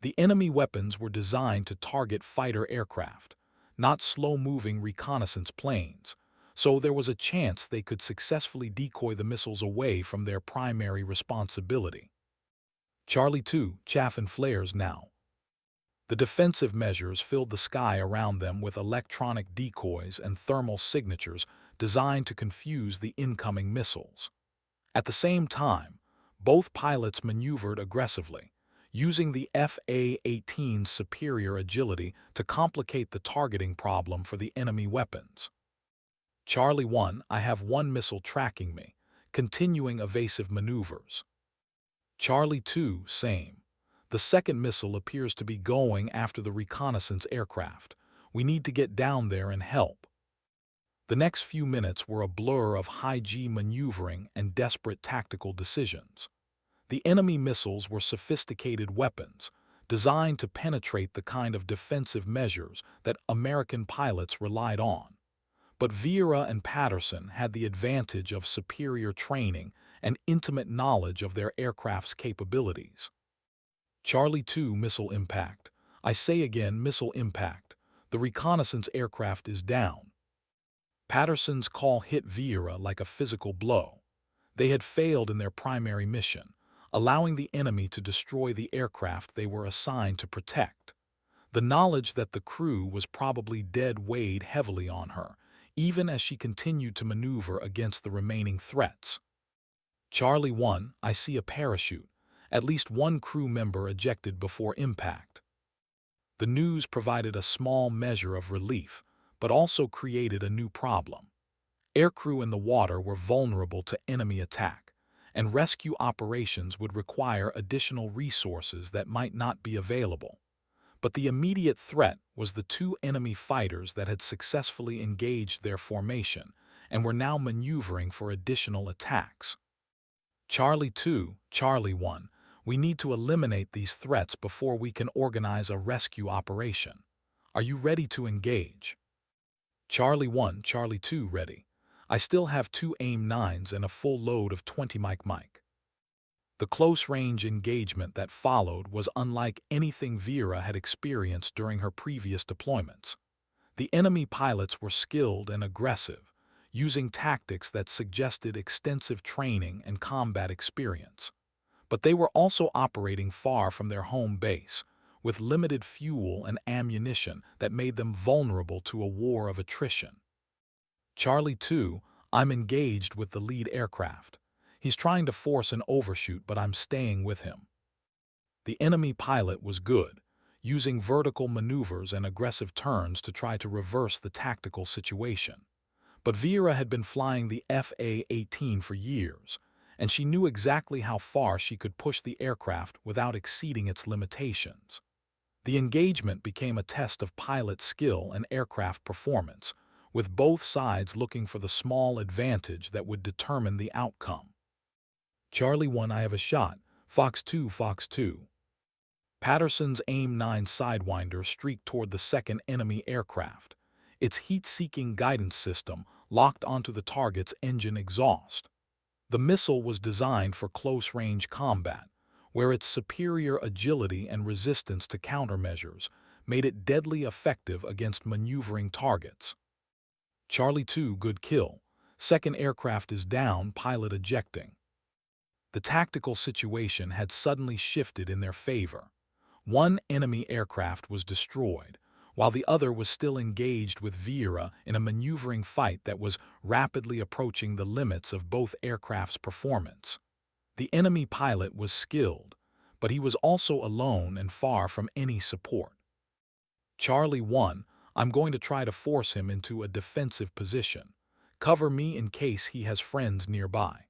The enemy weapons were designed to target fighter aircraft, not slow-moving reconnaissance planes, so there was a chance they could successfully decoy the missiles away from their primary responsibility. Charlie 2, chaff and flares now. The defensive measures filled the sky around them with electronic decoys and thermal signatures designed to confuse the incoming missiles. At the same time, both pilots maneuvered aggressively, using the FA-18's superior agility to complicate the targeting problem for the enemy weapons. Charlie 1, I have one missile tracking me, continuing evasive maneuvers. Charlie 2, same. The second missile appears to be going after the reconnaissance aircraft. We need to get down there and help. The next few minutes were a blur of high-G maneuvering and desperate tactical decisions. The enemy missiles were sophisticated weapons, designed to penetrate the kind of defensive measures that American pilots relied on. But Vieira and Patterson had the advantage of superior training and intimate knowledge of their aircraft's capabilities. Charlie 2, missile impact. I say again, missile impact. The reconnaissance aircraft is down. Patterson's call hit Vieira like a physical blow. They had failed in their primary mission, allowing the enemy to destroy the aircraft they were assigned to protect. The knowledge that the crew was probably dead weighed heavily on her, even as she continued to maneuver against the remaining threats. Charlie 1, I see a parachute. At least one crew member ejected before impact. The news provided a small measure of relief, but also created a new problem. Aircrew in the water were vulnerable to enemy attack, and rescue operations would require additional resources that might not be available. But the immediate threat was the two enemy fighters that had successfully engaged their formation and were now maneuvering for additional attacks. Charlie 2, Charlie 1, we need to eliminate these threats before we can organize a rescue operation. Are you ready to engage? Charlie 1, Charlie 2, ready. I still have two AIM-9s and a full load of 20 Mike. The close-range engagement that followed was unlike anything Vieira had experienced during her previous deployments. The enemy pilots were skilled and aggressive, using tactics that suggested extensive training and combat experience. But they were also operating far from their home base, with limited fuel and ammunition that made them vulnerable to a war of attrition. Charlie 2, I'm engaged with the lead aircraft. He's trying to force an overshoot, but I'm staying with him. The enemy pilot was good, using vertical maneuvers and aggressive turns to try to reverse the tactical situation. But Vieira had been flying the FA-18 for years, and she knew exactly how far she could push the aircraft without exceeding its limitations. The engagement became a test of pilot skill and aircraft performance, with both sides looking for the small advantage that would determine the outcome. Charlie 1, I have a shot. Fox 2, Fox 2. Patterson's AIM-9 Sidewinder streaked toward the second enemy aircraft. Its heat-seeking guidance system, locked onto the target's engine exhaust. The missile was designed for close-range combat, where its superior agility and resistance to countermeasures made it deadly effective against maneuvering targets. Charlie 2, good kill. Second aircraft is down, pilot ejecting. The tactical situation had suddenly shifted in their favor. One enemy aircraft was destroyed, while the other was still engaged with Vieira in a maneuvering fight that was rapidly approaching the limits of both aircrafts' performance. The enemy pilot was skilled, but he was also alone and far from any support. Charlie 1, I'm going to try to force him into a defensive position. Cover me in case he has friends nearby.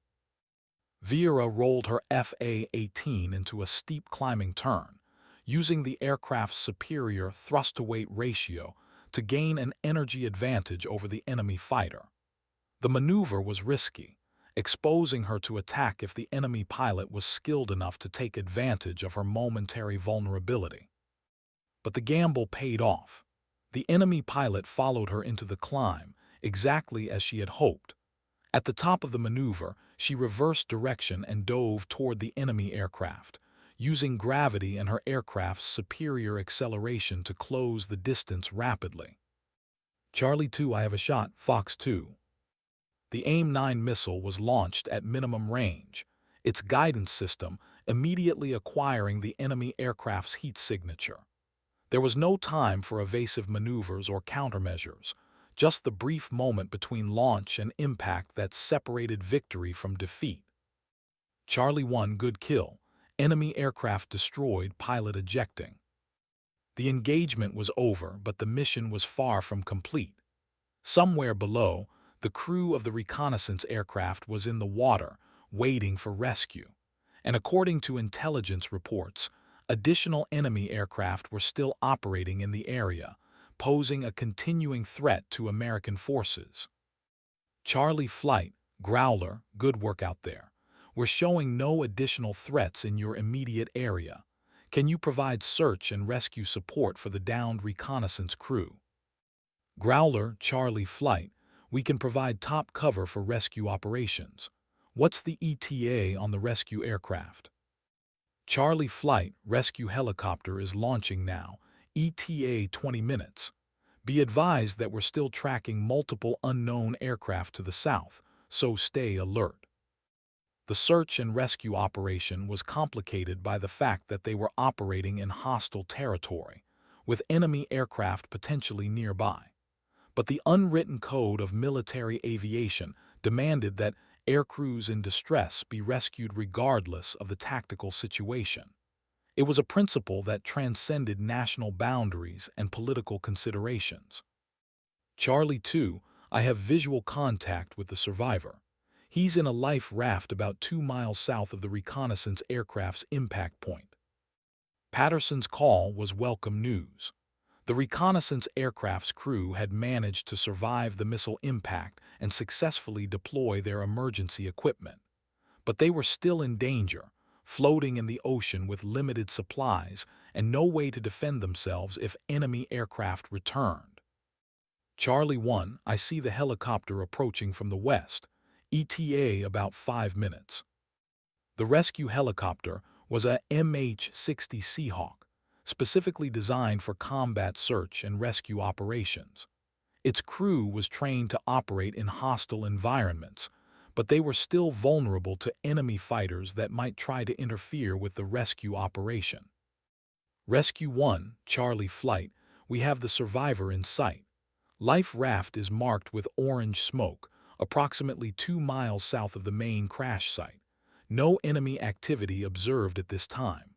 Vieira rolled her FA-18 into a steep climbing turn, using the aircraft's superior thrust-to-weight ratio to gain an energy advantage over the enemy fighter. The maneuver was risky, exposing her to attack if the enemy pilot was skilled enough to take advantage of her momentary vulnerability. But the gamble paid off. The enemy pilot followed her into the climb, exactly as she had hoped. At the top of the maneuver, she reversed direction and dove toward the enemy aircraft, using gravity and her aircraft's superior acceleration to close the distance rapidly. Charlie 2, I have a shot, Fox 2. The AIM-9 missile was launched at minimum range, its guidance system immediately acquiring the enemy aircraft's heat signature. There was no time for evasive maneuvers or countermeasures, just the brief moment between launch and impact that separated victory from defeat. Charlie 1, good kill. Enemy aircraft destroyed, pilot ejecting. The engagement was over, but the mission was far from complete. Somewhere below, the crew of the reconnaissance aircraft was in the water, waiting for rescue. And according to intelligence reports, additional enemy aircraft were still operating in the area, posing a continuing threat to American forces. Charlie Flight, Growler, good work out there. We're showing no additional threats in your immediate area. Can you provide search and rescue support for the downed reconnaissance crew? Growler, Charlie Flight, we can provide top cover for rescue operations. What's the ETA on the rescue aircraft? Charlie Flight, rescue helicopter is launching now, ETA 20 minutes. Be advised that we're still tracking multiple unknown aircraft to the south, so stay alert. The search and rescue operation was complicated by the fact that they were operating in hostile territory, with enemy aircraft potentially nearby. But the unwritten code of military aviation demanded that aircrews in distress be rescued regardless of the tactical situation. It was a principle that transcended national boundaries and political considerations. Charlie 2, I have visual contact with the survivor. He's in a life raft about 2 miles south of the reconnaissance aircraft's impact point. Patterson's call was welcome news. The reconnaissance aircraft's crew had managed to survive the missile impact and successfully deploy their emergency equipment. But they were still in danger, floating in the ocean with limited supplies and no way to defend themselves if enemy aircraft returned. Charlie 1, I see the helicopter approaching from the west, ETA about 5 minutes. The rescue helicopter was a MH-60 Seahawk, specifically designed for combat search and rescue operations. Its crew was trained to operate in hostile environments, but they were still vulnerable to enemy fighters that might try to interfere with the rescue operation. Rescue 1, Charlie Flight, we have the survivor in sight. Life raft is marked with orange smoke, approximately 2 miles south of the main crash site. No enemy activity observed at this time.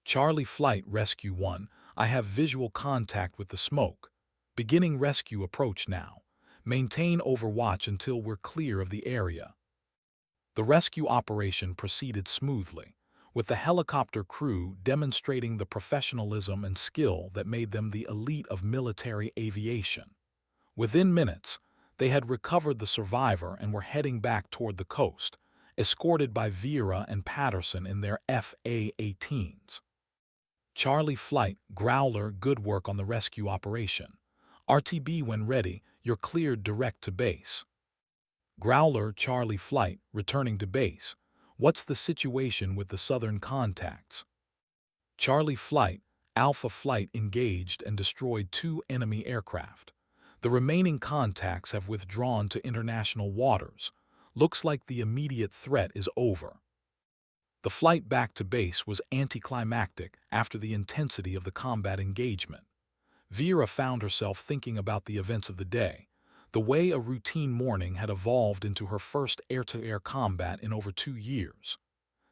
Charlie Flight, Rescue 1, I have visual contact with the smoke. Beginning rescue approach now. Maintain overwatch until we're clear of the area. The rescue operation proceeded smoothly, with the helicopter crew demonstrating the professionalism and skill that made them the elite of military aviation. Within minutes, they had recovered the survivor and were heading back toward the coast, escorted by Vieira and Patterson in their FA-18s. Charlie Flight, Growler, good work on the rescue operation. RTB when ready, You're cleared direct to base. Growler Charlie Flight, returning to base. What's the situation with the southern contacts? Charlie Flight, Alpha Flight engaged and destroyed 2 enemy aircraft. The remaining contacts have withdrawn to international waters. Looks like the immediate threat is over. The flight back to base was anticlimactic after the intensity of the combat engagement. Vera found herself thinking about the events of the day, the way a routine morning had evolved into her first air-to-air combat in over 2 years.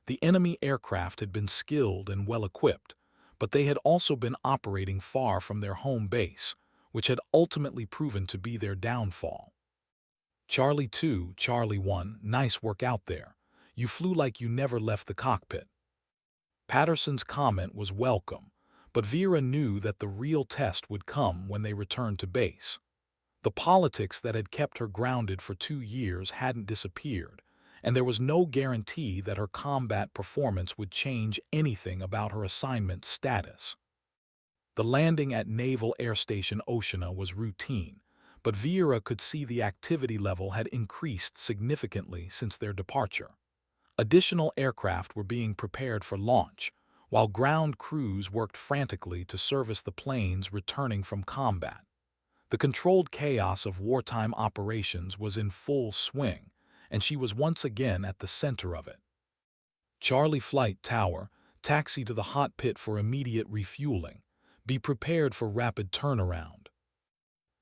The enemy aircraft had been skilled and well-equipped, but they had also been operating far from their home base, which had ultimately proven to be their downfall. Charlie 2, Charlie 1, nice work out there. You flew like you never left the cockpit. Patterson's comment was welcome, but Vera knew that the real test would come when they returned to base. The politics that had kept her grounded for 2 years hadn't disappeared, and there was no guarantee that her combat performance would change anything about her assignment status. The landing at Naval Air Station Oceana was routine, but Vera could see the activity level had increased significantly since their departure. Additional aircraft were being prepared for launch, while ground crews worked frantically to service the planes returning from combat. The controlled chaos of wartime operations was in full swing, and she was once again at the center of it. Charlie Flight Tower, taxi to the hot pit for immediate refueling. Be prepared for rapid turnaround.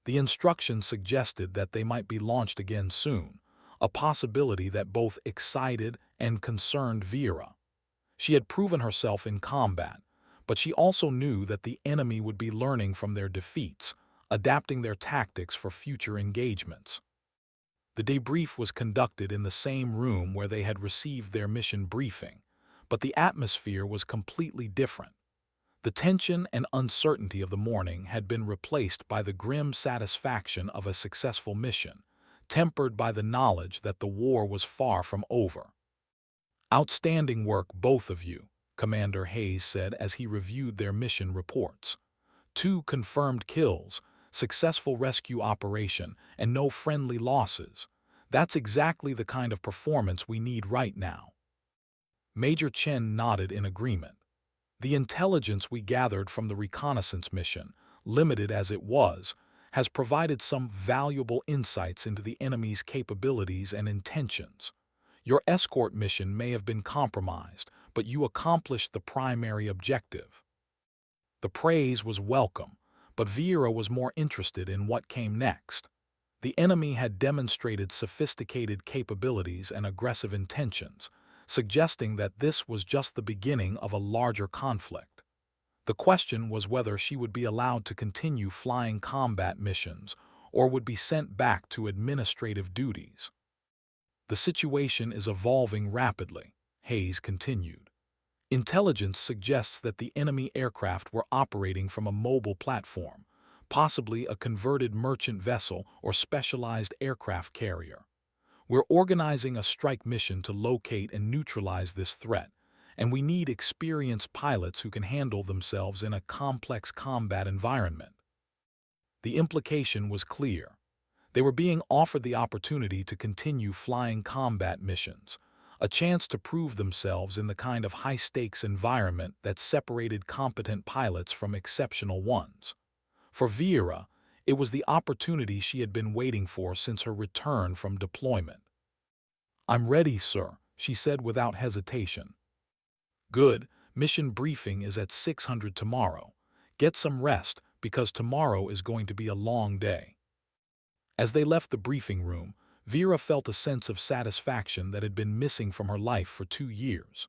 The instructions suggested that they might be launched again soon, a possibility that both excited and concerned Vera. She had proven herself in combat, but she also knew that the enemy would be learning from their defeats, adapting their tactics for future engagements. The debrief was conducted in the same room where they had received their mission briefing, but the atmosphere was completely different. The tension and uncertainty of the morning had been replaced by the grim satisfaction of a successful mission, tempered by the knowledge that the war was far from over. Outstanding work, both of you, Commander Hayes said as he reviewed their mission reports. 2 confirmed kills, successful rescue operation, and no friendly losses. That's exactly the kind of performance we need right now. Major Chen nodded in agreement. The intelligence we gathered from the reconnaissance mission, limited as it was, has provided some valuable insights into the enemy's capabilities and intentions. Your escort mission may have been compromised, but you accomplished the primary objective. The praise was welcome, but Vera was more interested in what came next. The enemy had demonstrated sophisticated capabilities and aggressive intentions, suggesting that this was just the beginning of a larger conflict. The question was whether she would be allowed to continue flying combat missions or would be sent back to administrative duties. The situation is evolving rapidly, Hayes continued. Intelligence suggests that the enemy aircraft were operating from a mobile platform, possibly a converted merchant vessel or specialized aircraft carrier. We're organizing a strike mission to locate and neutralize this threat, and we need experienced pilots who can handle themselves in a complex combat environment. The implication was clear. They were being offered the opportunity to continue flying combat missions, a chance to prove themselves in the kind of high-stakes environment that separated competent pilots from exceptional ones. For Vera, it was the opportunity she had been waiting for since her return from deployment. I'm ready, sir, she said without hesitation. Good, mission briefing is at 600 tomorrow. Get some rest, because tomorrow is going to be a long day. As they left the briefing room, Vera felt a sense of satisfaction that had been missing from her life for 2 years.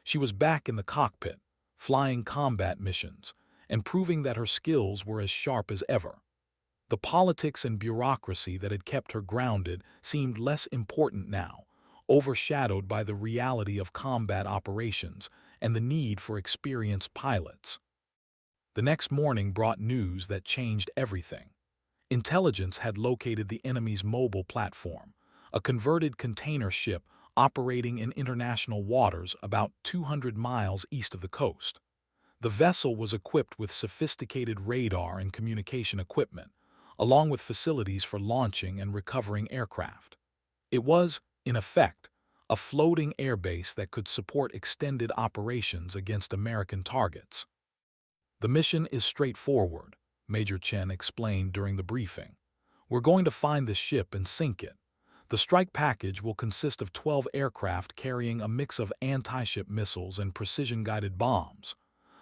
She was back in the cockpit, flying combat missions, and proving that her skills were as sharp as ever. The politics and bureaucracy that had kept her grounded seemed less important now, overshadowed by the reality of combat operations and the need for experienced pilots. The next morning brought news that changed everything. Intelligence had located the enemy's mobile platform, a converted container ship operating in international waters about 200 miles east of the coast. The vessel was equipped with sophisticated radar and communication equipment, along with facilities for launching and recovering aircraft. It was, in effect, a floating airbase that could support extended operations against American targets. The mission is straightforward, Major Chen explained during the briefing. We're going to find the ship and sink it. The strike package will consist of 12 aircraft carrying a mix of anti-ship missiles and precision-guided bombs.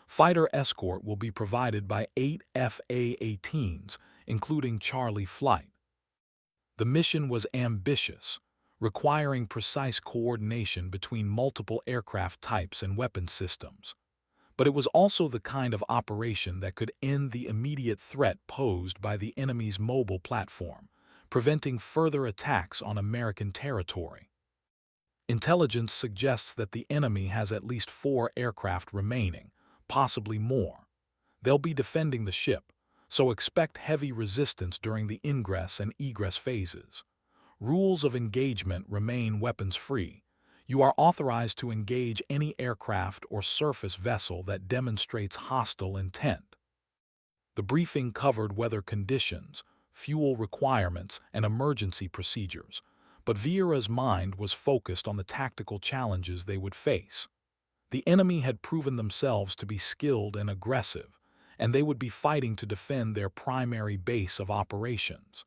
Fighter escort will be provided by 8 FA-18s, including Charlie Flight. The mission was ambitious, requiring precise coordination between multiple aircraft types and weapon systems. But it was also the kind of operation that could end the immediate threat posed by the enemy's mobile platform, preventing further attacks on American territory. Intelligence suggests that the enemy has at least 4 aircraft remaining, possibly more. They'll be defending the ship, so expect heavy resistance during the ingress and egress phases. Rules of engagement remain weapons-free. You are authorized to engage any aircraft or surface vessel that demonstrates hostile intent. The briefing covered weather conditions, fuel requirements, and emergency procedures, but Vieira's mind was focused on the tactical challenges they would face. The enemy had proven themselves to be skilled and aggressive, and they would be fighting to defend their primary base of operations.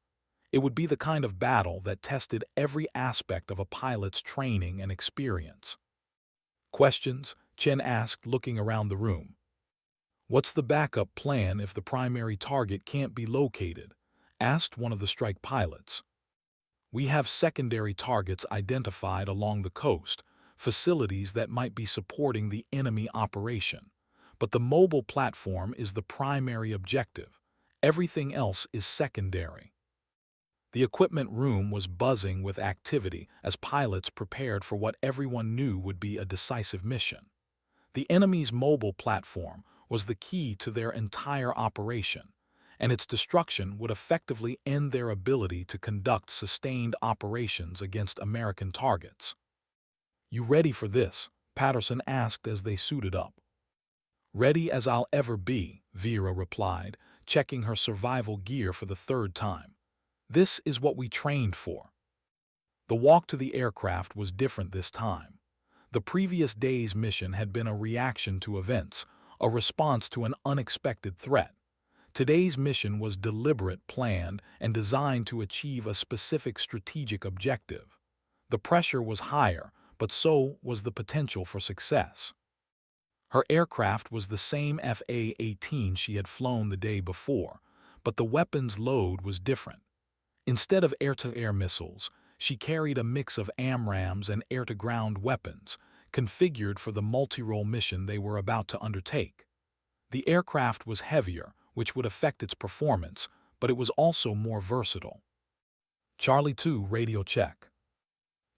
It would be the kind of battle that tested every aspect of a pilot's training and experience. Questions? Chen asked, looking around the room. What's the backup plan if the primary target can't be located? Asked one of the strike pilots. We have secondary targets identified along the coast, facilities that might be supporting the enemy operation. But the mobile platform is the primary objective. Everything else is secondary. The equipment room was buzzing with activity as pilots prepared for what everyone knew would be a decisive mission. The enemy's mobile platform was the key to their entire operation, and its destruction would effectively end their ability to conduct sustained operations against American targets. "You ready for this?" Patterson asked as they suited up. "Ready as I'll ever be," Vieira replied, checking her survival gear for the 3rd time. "This is what we trained for." The walk to the aircraft was different this time. The previous day's mission had been a reaction to events, a response to an unexpected threat. Today's mission was deliberate, planned, and designed to achieve a specific strategic objective. The pressure was higher, but so was the potential for success. Her aircraft was the same FA-18 she had flown the day before, but the weapon's load was different. Instead of air-to-air missiles, she carried a mix of AMRAAMs and air-to-ground weapons, configured for the multi-role mission they were about to undertake. The aircraft was heavier, which would affect its performance, but it was also more versatile. Charlie 2, radio check.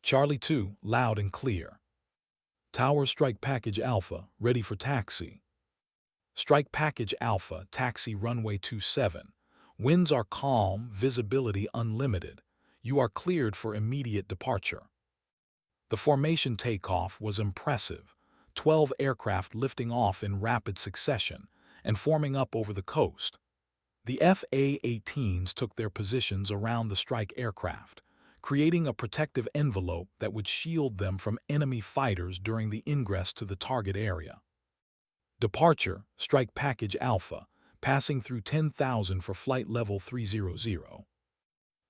Charlie 2, loud and clear. Tower Strike Package Alpha, ready for taxi. Strike Package Alpha, taxi runway 27. Winds are calm, visibility unlimited. You are cleared for immediate departure. The formation takeoff was impressive, 12 aircraft lifting off in rapid succession and forming up over the coast. The FA-18s took their positions around the strike aircraft, creating a protective envelope that would shield them from enemy fighters during the ingress to the target area. Departure, Strike Package Alpha, passing through 10,000 for flight level 300.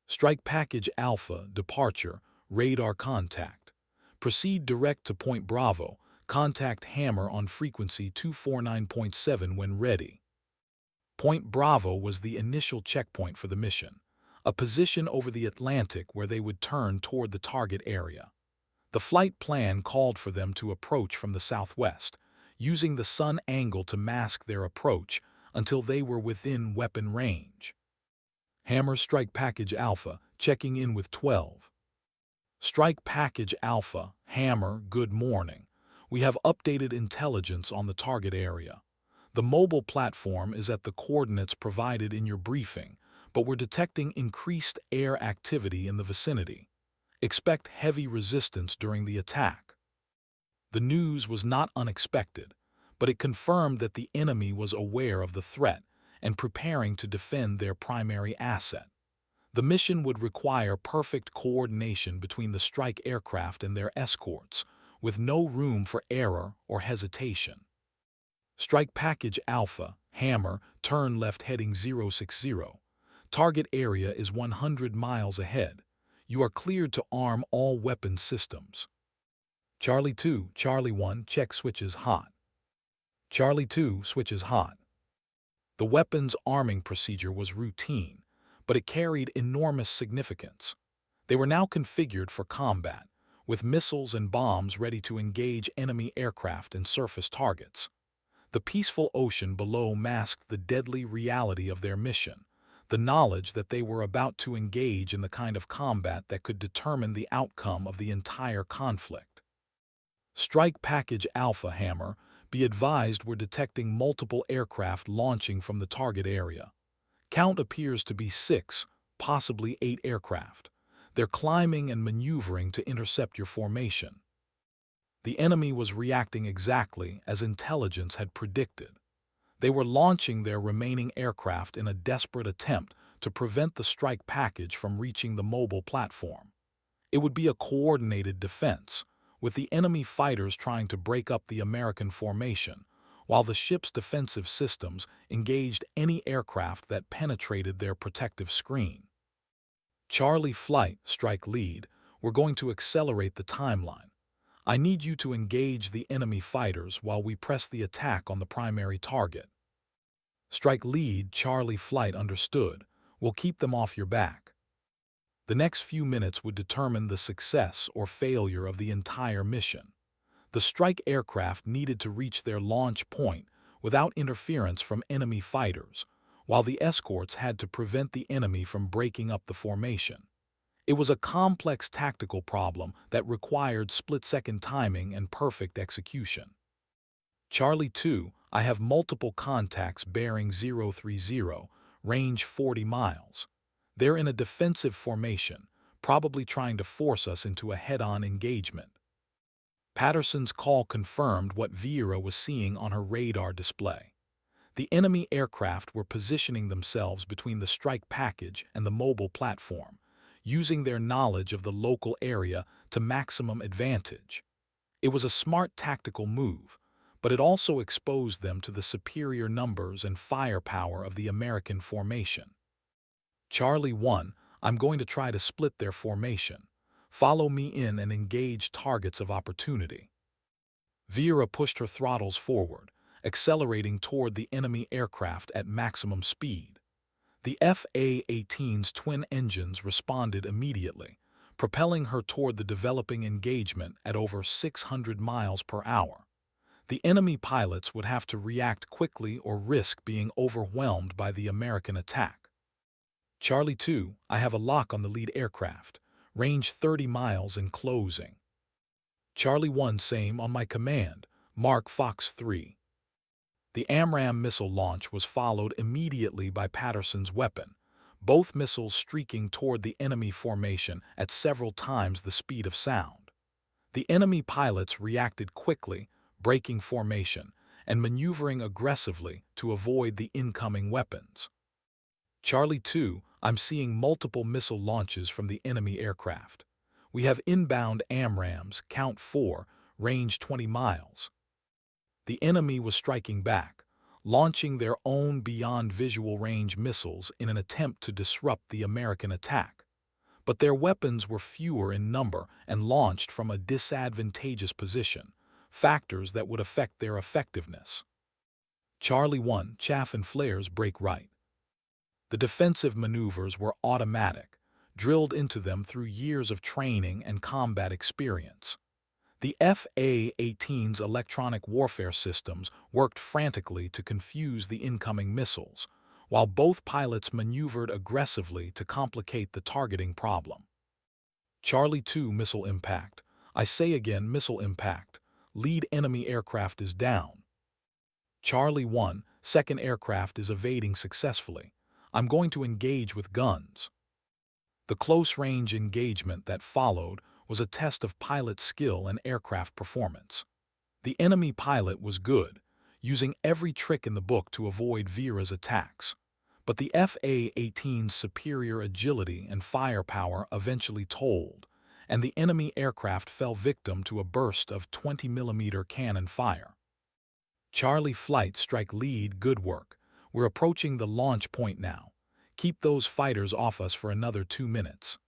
Strike Package Alpha, departure, radar contact. Proceed direct to Point Bravo, contact Hammer on frequency 249.7 when ready. Point Bravo was the initial checkpoint for the mission, a position over the Atlantic where they would turn toward the target area. The flight plan called for them to approach from the southwest, using the sun angle to mask their approach until they were within weapon range. Hammer Strike Package Alpha, checking in with 12. Strike Package Alpha, Hammer, good morning. We have updated intelligence on the target area. The mobile platform is at the coordinates provided in your briefing, but we're detecting increased air activity in the vicinity. Expect heavy resistance during the attack. The news was not unexpected, but it confirmed that the enemy was aware of the threat and preparing to defend their primary asset. The mission would require perfect coordination between the strike aircraft and their escorts, with no room for error or hesitation. Strike Package Alpha, Hammer, turn left heading 060. Target area is 100 miles ahead. You are cleared to arm all weapon systems. Charlie 2, Charlie 1, check switches hot. Charlie 2, switches hot. The weapons arming procedure was routine, but it carried enormous significance. They were now configured for combat, with missiles and bombs ready to engage enemy aircraft and surface targets. The peaceful ocean below masked the deadly reality of their mission, the knowledge that they were about to engage in the kind of combat that could determine the outcome of the entire conflict. Strike Package Alpha, Hammer, be advised we're detecting multiple aircraft launching from the target area. Count appears to be 6, possibly 8 aircraft. They're climbing and maneuvering to intercept your formation. The enemy was reacting exactly as intelligence had predicted. They were launching their remaining aircraft in a desperate attempt to prevent the strike package from reaching the mobile platform. It would be a coordinated defense, with the enemy fighters trying to break up the American formation, while the ship's defensive systems engaged any aircraft that penetrated their protective screen. Charlie Flight, Strike Lead, we're going to accelerate the timeline. I need you to engage the enemy fighters while we press the attack on the primary target. Strike Lead, Charlie Flight, understood. We'll keep them off your back. The next few minutes would determine the success or failure of the entire mission. The strike aircraft needed to reach their launch point without interference from enemy fighters, while the escorts had to prevent the enemy from breaking up the formation. It was a complex tactical problem that required split-second timing and perfect execution. Charlie 2, I have multiple contacts bearing 030, range 40 miles. They're in a defensive formation, probably trying to force us into a head-on engagement. Patterson's call confirmed what Vieira was seeing on her radar display. The enemy aircraft were positioning themselves between the strike package and the mobile platform, using their knowledge of the local area to maximum advantage. It was a smart tactical move, but it also exposed them to the superior numbers and firepower of the American formation. Charlie 1, I'm going to try to split their formation. Follow me in and engage targets of opportunity. Vieira pushed her throttles forward, accelerating toward the enemy aircraft at maximum speed. The FA-18's twin engines responded immediately, propelling her toward the developing engagement at over 600 miles per hour. The enemy pilots would have to react quickly or risk being overwhelmed by the American attack. Charlie 2, I have a lock on the lead aircraft, range 30 miles and closing. Charlie 1, same on my command, Mark Fox 3. The AMRAAM missile launch was followed immediately by Patterson's weapon, both missiles streaking toward the enemy formation at several times the speed of sound. The enemy pilots reacted quickly, breaking formation and maneuvering aggressively to avoid the incoming weapons. Charlie 2, I'm seeing multiple missile launches from the enemy aircraft. We have inbound AMRAAMs, count 4, range 20 miles. The enemy was striking back, launching their own beyond visual range missiles in an attempt to disrupt the American attack. But their weapons were fewer in number and launched from a disadvantageous position, factors that would affect their effectiveness. Charlie 1, chaff and flares break right. The defensive maneuvers were automatic, drilled into them through years of training and combat experience. The FA-18's electronic warfare systems worked frantically to confuse the incoming missiles, while both pilots maneuvered aggressively to complicate the targeting problem. Charlie 2, missile impact. I say again, missile impact. Lead enemy aircraft is down. Charlie 1, second aircraft is evading successfully. I'm going to engage with guns. The close-range engagement that followed was a test of pilot skill and aircraft performance. The enemy pilot was good, using every trick in the book to avoid Vera's attacks. But the FA-18's superior agility and firepower eventually told, and the enemy aircraft fell victim to a burst of 20-millimeter cannon fire. Charlie Flight, strike lead, good work. We're approaching the launch point now. Keep those fighters off us for another 2 minutes.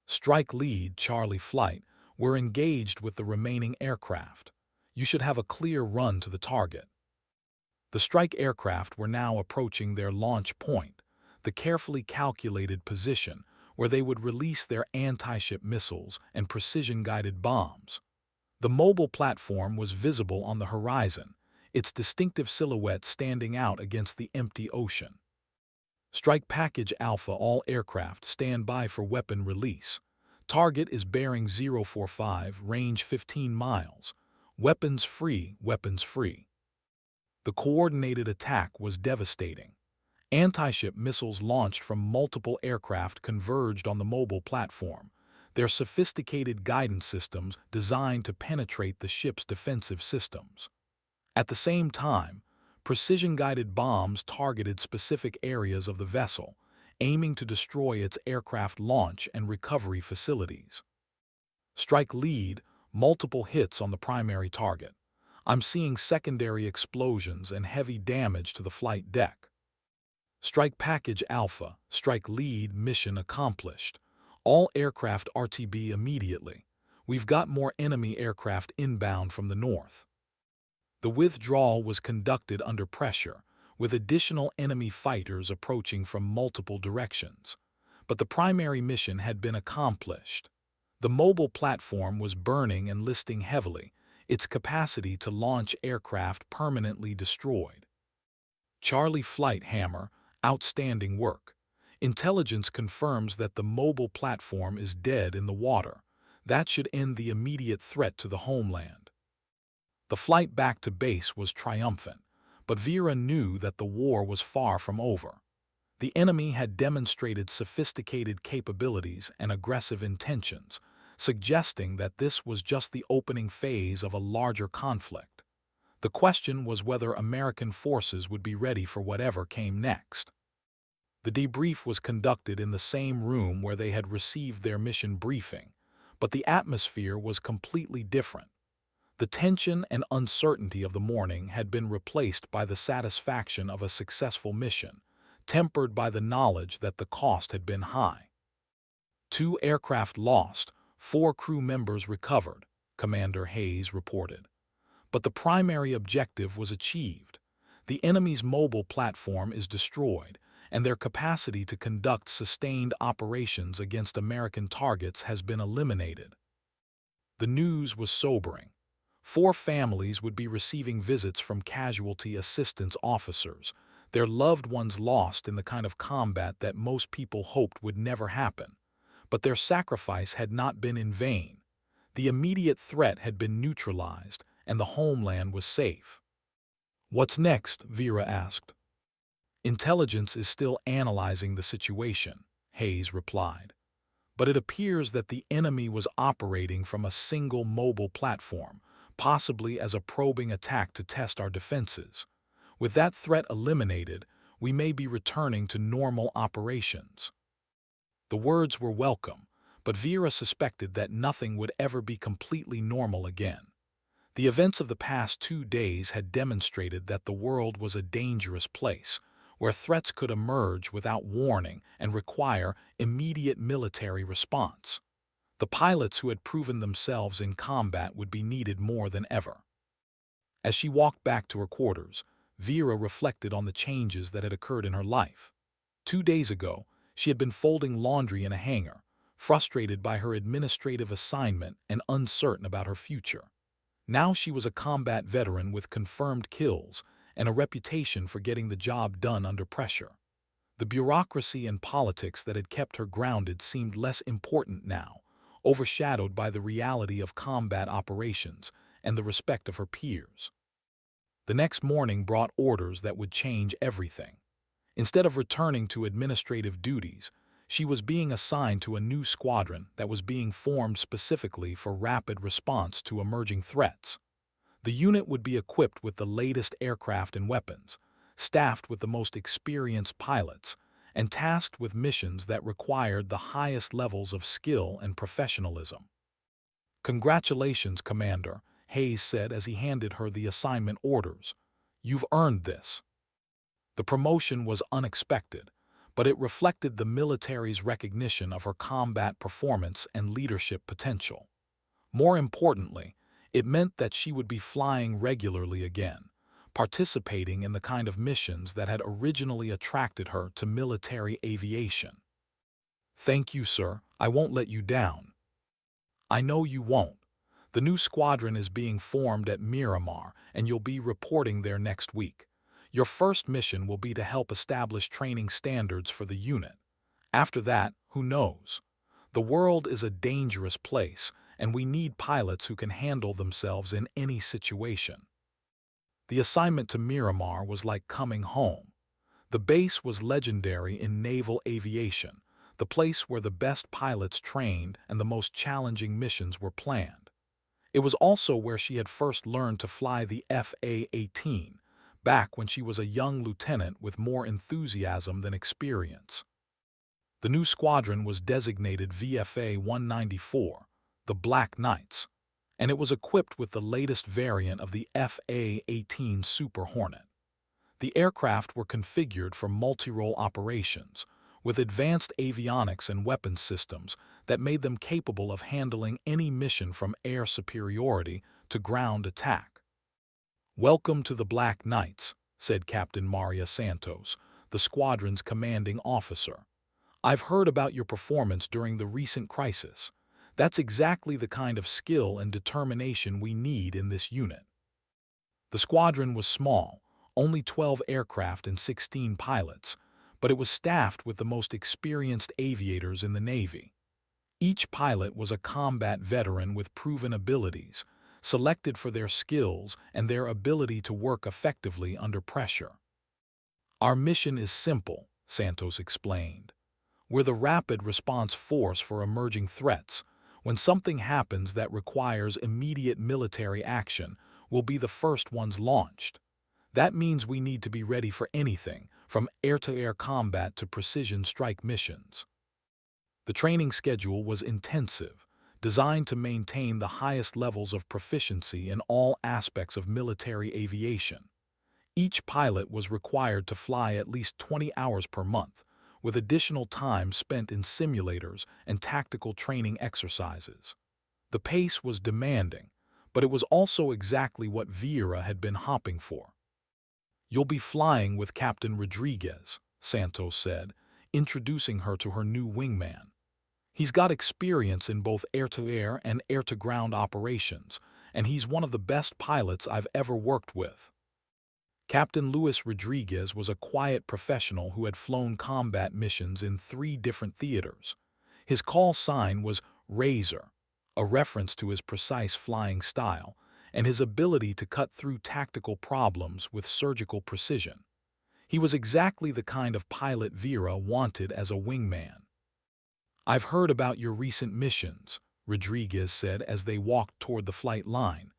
Strike lead, Charlie Flight. We're engaged with the remaining aircraft. You should have a clear run to the target. The strike aircraft were now approaching their launch point, the carefully calculated position where they would release their anti-ship missiles and precision-guided bombs. The mobile platform was visible on the horizon, its distinctive silhouette standing out against the empty ocean. Strike Package Alpha, all aircraft stand by for weapon release. Target is bearing 045, range 15 miles. Weapons free, weapons free. The coordinated attack was devastating. Anti-ship missiles launched from multiple aircraft converged on the mobile platform, their sophisticated guidance systems designed to penetrate the ship's defensive systems. At the same time, precision-guided bombs targeted specific areas of the vessel, aiming to destroy its aircraft launch and recovery facilities. Strike lead, multiple hits on the primary target. I'm seeing secondary explosions and heavy damage to the flight deck. Strike Package Alpha, strike lead, mission accomplished. All aircraft RTB immediately. We've got more enemy aircraft inbound from the north. The withdrawal was conducted under pressure, with additional enemy fighters approaching from multiple directions. But the primary mission had been accomplished. The mobile platform was burning and listing heavily, its capacity to launch aircraft permanently destroyed. Charlie Flight Hammer, outstanding work. Intelligence confirms that the mobile platform is dead in the water. That should end the immediate threat to the homeland. The flight back to base was triumphant, but Vera knew that the war was far from over. The enemy had demonstrated sophisticated capabilities and aggressive intentions, suggesting that this was just the opening phase of a larger conflict. The question was whether American forces would be ready for whatever came next. The debrief was conducted in the same room where they had received their mission briefing, but the atmosphere was completely different. The tension and uncertainty of the morning had been replaced by the satisfaction of a successful mission, tempered by the knowledge that the cost had been high. 2 aircraft lost, 4 crew members recovered, Commander Hayes reported. But the primary objective was achieved. The enemy's mobile platform is destroyed, and their capacity to conduct sustained operations against American targets has been eliminated. The news was sobering. 4 families would be receiving visits from casualty assistance officers, their loved ones lost in the kind of combat that most people hoped would never happen. But their sacrifice had not been in vain. The immediate threat had been neutralized, and the homeland was safe. "What's next?" Vera asked. "Intelligence is still analyzing the situation," Hayes replied. "But it appears that the enemy was operating from a single mobile platform, possibly as a probing attack to test our defenses. With that threat eliminated, we may be returning to normal operations." The words were welcome, but Vera suspected that nothing would ever be completely normal again. The events of the past 2 days had demonstrated that the world was a dangerous place, where threats could emerge without warning and require immediate military response. The pilots who had proven themselves in combat would be needed more than ever. As she walked back to her quarters, Vera reflected on the changes that had occurred in her life. 2 days ago, she had been folding laundry in a hangar, frustrated by her administrative assignment and uncertain about her future. Now she was a combat veteran with confirmed kills and a reputation for getting the job done under pressure. The bureaucracy and politics that had kept her grounded seemed less important now, overshadowed by the reality of combat operations and the respect of her peers. The next morning brought orders that would change everything. Instead of returning to administrative duties, she was being assigned to a new squadron that was being formed specifically for rapid response to emerging threats. The unit would be equipped with the latest aircraft and weapons, staffed with the most experienced pilots, and tasked with missions that required the highest levels of skill and professionalism. "Congratulations, Commander," Hayes said as he handed her the assignment orders. "You've earned this." The promotion was unexpected, but it reflected the military's recognition of her combat performance and leadership potential. More importantly, it meant that she would be flying regularly again, participating in the kind of missions that had originally attracted her to military aviation. "Thank you, sir. I won't let you down." "I know you won't. The new squadron is being formed at Miramar, and you'll be reporting there next week. Your first mission will be to help establish training standards for the unit. After that, who knows? The world is a dangerous place, and we need pilots who can handle themselves in any situation." The assignment to Miramar was like coming home. The base was legendary in naval aviation, the place where the best pilots trained and the most challenging missions were planned. It was also where she had first learned to fly the FA-18, back when she was a young lieutenant with more enthusiasm than experience. The new squadron was designated VFA 194, the Black Knights, and it was equipped with the latest variant of the FA-18 Super Hornet. The aircraft were configured for multi-role operations, with advanced avionics and weapons systems that made them capable of handling any mission from air superiority to ground attack. "Welcome to the Black Knights," said Captain Maria Santos, the squadron's commanding officer. "I've heard about your performance during the recent crisis. That's exactly the kind of skill and determination we need in this unit." The squadron was small, only 12 aircraft and 16 pilots, but it was staffed with the most experienced aviators in the Navy. Each pilot was a combat veteran with proven abilities, selected for their skills and their ability to work effectively under pressure. "Our mission is simple," Santos explained. "We're the rapid response force for emerging threats. When something happens that requires immediate military action, we'll be the first ones launched. That means we need to be ready for anything, from air-to-air combat to precision strike missions." The training schedule was intensive, designed to maintain the highest levels of proficiency in all aspects of military aviation. Each pilot was required to fly at least 20 hours per month, with additional time spent in simulators and tactical training exercises. The pace was demanding, but it was also exactly what Vieira had been hoping for. "You'll be flying with Captain Rodriguez," Santos said, introducing her to her new wingman. "He's got experience in both air-to-air and air-to-ground operations, and he's one of the best pilots I've ever worked with." Captain Luis Rodriguez was a quiet professional who had flown combat missions in 3 different theaters. His call sign was Razor, a reference to his precise flying style and his ability to cut through tactical problems with surgical precision. He was exactly the kind of pilot Vera wanted as a wingman. "I've heard about your recent missions," Rodriguez said as they walked toward the flight line.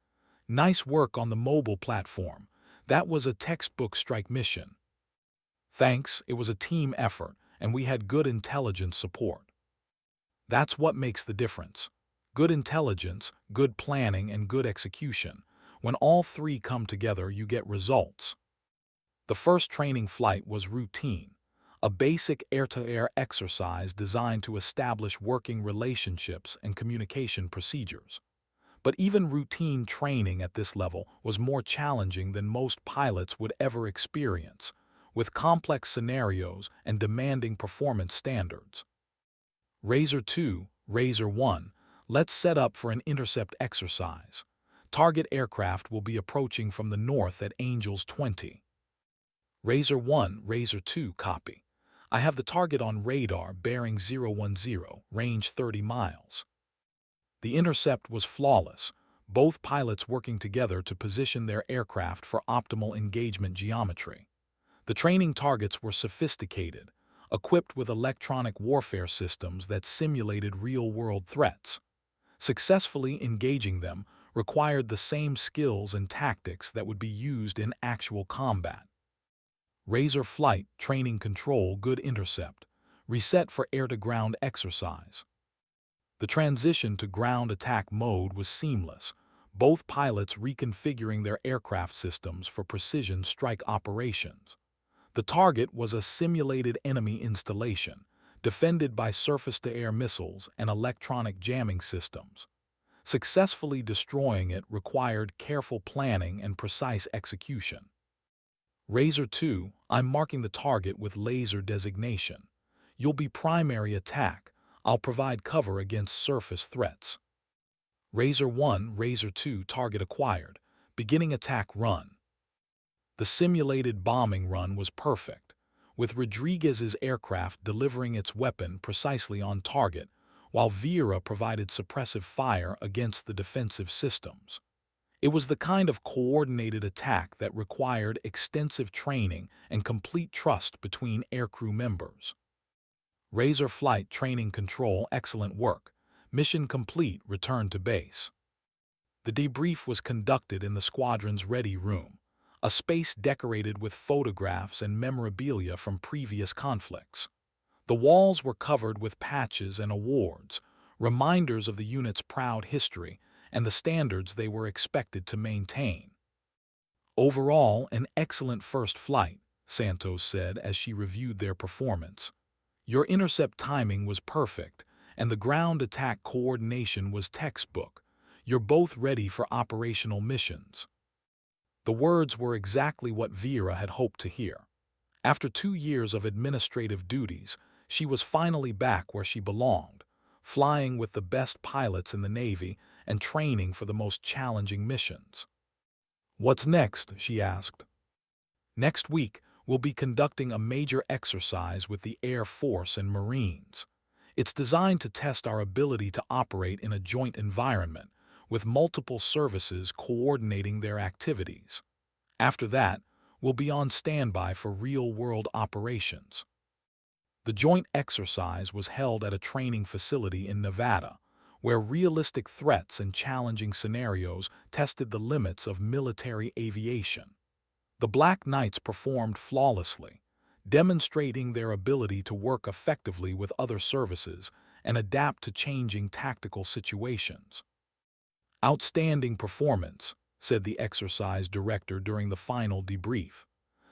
"Nice work on the mobile platform. That was a textbook strike mission." "Thanks, it was a team effort, and we had good intelligence support." "That's what makes the difference. Good intelligence, good planning, and good execution. When all 3 come together, you get results." The first training flight was routine, a basic air-to-air exercise designed to establish working relationships and communication procedures. But even routine training at this level was more challenging than most pilots would ever experience, with complex scenarios and demanding performance standards. "Razor 2, Razor 1, let's set up for an intercept exercise. Target aircraft will be approaching from the north at Angels 20. "Razor 1, Razor 2, copy. I have the target on radar bearing 010, range 30 miles. The intercept was flawless, both pilots working together to position their aircraft for optimal engagement geometry. The training targets were sophisticated, equipped with electronic warfare systems that simulated real-world threats. Successfully engaging them required the same skills and tactics that would be used in actual combat. Razor flight, training control, good intercept. Reset for air-to-ground exercise. The transition to ground attack mode was seamless, both pilots reconfiguring their aircraft systems for precision strike operations. The target was a simulated enemy installation, defended by surface-to-air missiles and electronic jamming systems. Successfully destroying it required careful planning and precise execution. Razor 2, I'm marking the target with laser designation. You'll be primary attack. I'll provide cover against surface threats. Razor 1, Razor 2, target acquired. Beginning attack run. The simulated bombing run was perfect, with Rodriguez's aircraft delivering its weapon precisely on target, while Vieira provided suppressive fire against the defensive systems. It was the kind of coordinated attack that required extensive training and complete trust between aircrew members. Razor flight training control, excellent work. Mission complete, return to base. The debrief was conducted in the squadron's ready room, a space decorated with photographs and memorabilia from previous conflicts. The walls were covered with patches and awards, reminders of the unit's proud history and the standards they were expected to maintain. Overall, an excellent first flight, Santos said as she reviewed their performance. Your intercept timing was perfect, and the ground attack coordination was textbook. You're both ready for operational missions. The words were exactly what Vieira had hoped to hear. After 2 years of administrative duties, she was finally back where she belonged, flying with the best pilots in the Navy and training for the most challenging missions. What's next? She asked. Next week, we'll be conducting a major exercise with the Air Force and Marines. It's designed to test our ability to operate in a joint environment, with multiple services coordinating their activities. After that, we'll be on standby for real-world operations. The joint exercise was held at a training facility in Nevada, where realistic threats and challenging scenarios tested the limits of military aviation. The Black Knights performed flawlessly, demonstrating their ability to work effectively with other services and adapt to changing tactical situations. Outstanding performance, said the exercise director during the final debrief.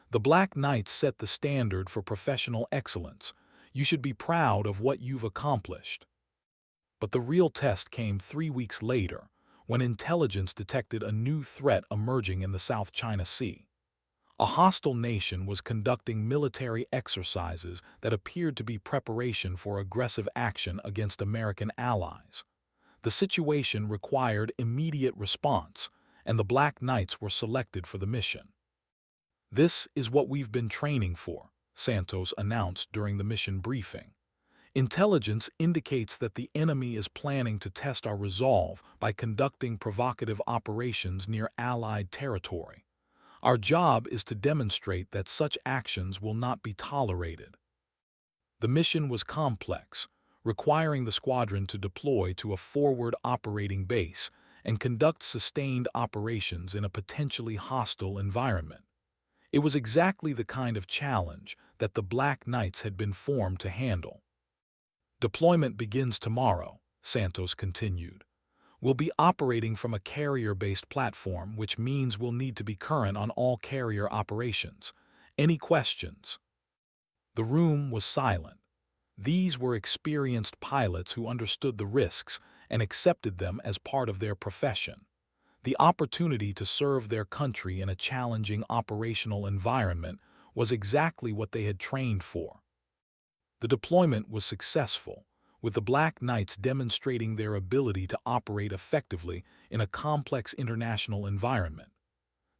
The Black Knights set the standard for professional excellence. You should be proud of what you've accomplished. But the real test came 3 weeks later, when intelligence detected a new threat emerging in the South China Sea. A hostile nation was conducting military exercises that appeared to be preparation for aggressive action against American allies. The situation required immediate response, and the Black Knights were selected for the mission. This is what we've been training for, Santos announced during the mission briefing. Intelligence indicates that the enemy is planning to test our resolve by conducting provocative operations near Allied territory. Our job is to demonstrate that such actions will not be tolerated. The mission was complex, requiring the squadron to deploy to a forward operating base and conduct sustained operations in a potentially hostile environment. It was exactly the kind of challenge that the Black Knights had been formed to handle. Deployment begins tomorrow, Santos continued. We'll be operating from a carrier-based platform, which means we'll need to be current on all carrier operations. Any questions? The room was silent. These were experienced pilots who understood the risks and accepted them as part of their profession. The opportunity to serve their country in a challenging operational environment was exactly what they had trained for. The deployment was successful, with the Black Knights demonstrating their ability to operate effectively in a complex international environment.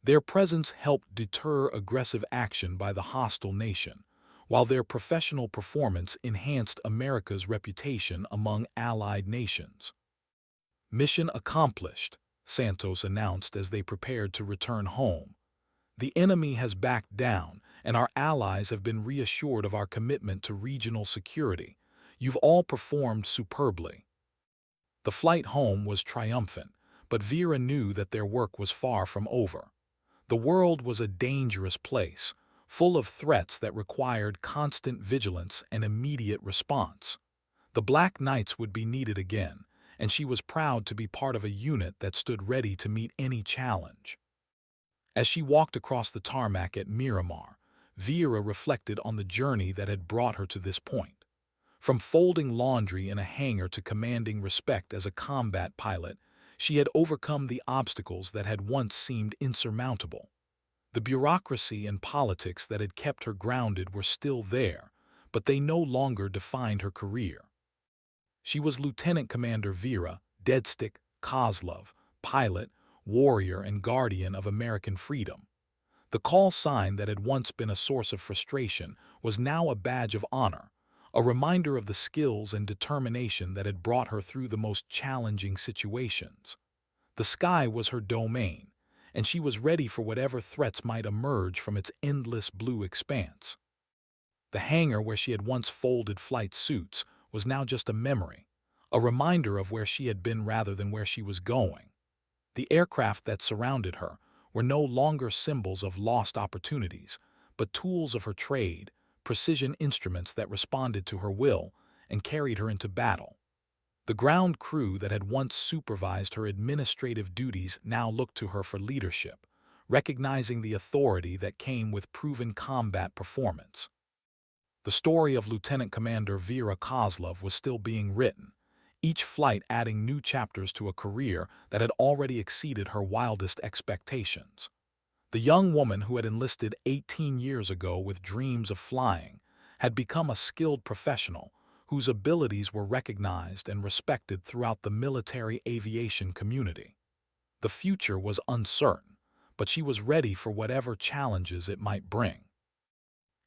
Their presence helped deter aggressive action by the hostile nation, while their professional performance enhanced America's reputation among allied nations. Mission accomplished, Santos announced as they prepared to return home. The enemy has backed down, and our allies have been reassured of our commitment to regional security. You've all performed superbly. The flight home was triumphant, but Vera knew that their work was far from over. The world was a dangerous place, full of threats that required constant vigilance and immediate response. The Black Knights would be needed again, and she was proud to be part of a unit that stood ready to meet any challenge. As she walked across the tarmac at Miramar, Vera reflected on the journey that had brought her to this point. From folding laundry in a hangar to commanding respect as a combat pilot, she had overcome the obstacles that had once seemed insurmountable. The bureaucracy and politics that had kept her grounded were still there, but they no longer defined her career. She was Lieutenant Commander Vera Deadstick Kozlov, pilot, warrior, and guardian of American freedom. The call sign that had once been a source of frustration was now a badge of honor, a reminder of the skills and determination that had brought her through the most challenging situations. The sky was her domain, and she was ready for whatever threats might emerge from its endless blue expanse. The hangar where she had once folded flight suits was now just a memory, a reminder of where she had been rather than where she was going. The aircraft that surrounded her were no longer symbols of lost opportunities, but tools of her trade, precision instruments that responded to her will and carried her into battle. The ground crew that had once supervised her administrative duties now looked to her for leadership, recognizing the authority that came with proven combat performance. The story of Lieutenant Commander Vera Kozlov was still being written, each flight adding new chapters to a career that had already exceeded her wildest expectations. The young woman who had enlisted 18 years ago with dreams of flying had become a skilled professional whose abilities were recognized and respected throughout the military aviation community. The future was uncertain, but she was ready for whatever challenges it might bring.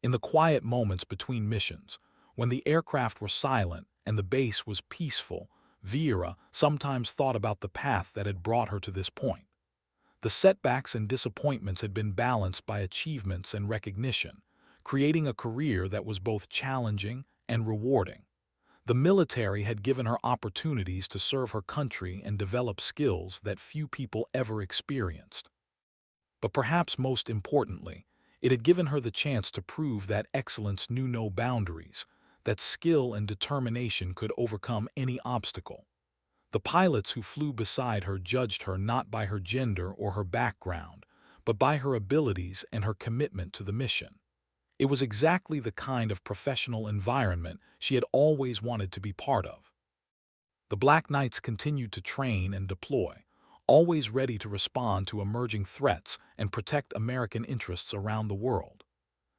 In the quiet moments between missions, when the aircraft were silent and the base was peaceful, Vera sometimes thought about the path that had brought her to this point. The setbacks and disappointments had been balanced by achievements and recognition, creating a career that was both challenging and rewarding. The military had given her opportunities to serve her country and develop skills that few people ever experienced. But perhaps most importantly, it had given her the chance to prove that excellence knew no boundaries, that skill and determination could overcome any obstacle. The pilots who flew beside her judged her not by her gender or her background, but by her abilities and her commitment to the mission. It was exactly the kind of professional environment she had always wanted to be part of. The Black Knights continued to train and deploy, always ready to respond to emerging threats and protect American interests around the world.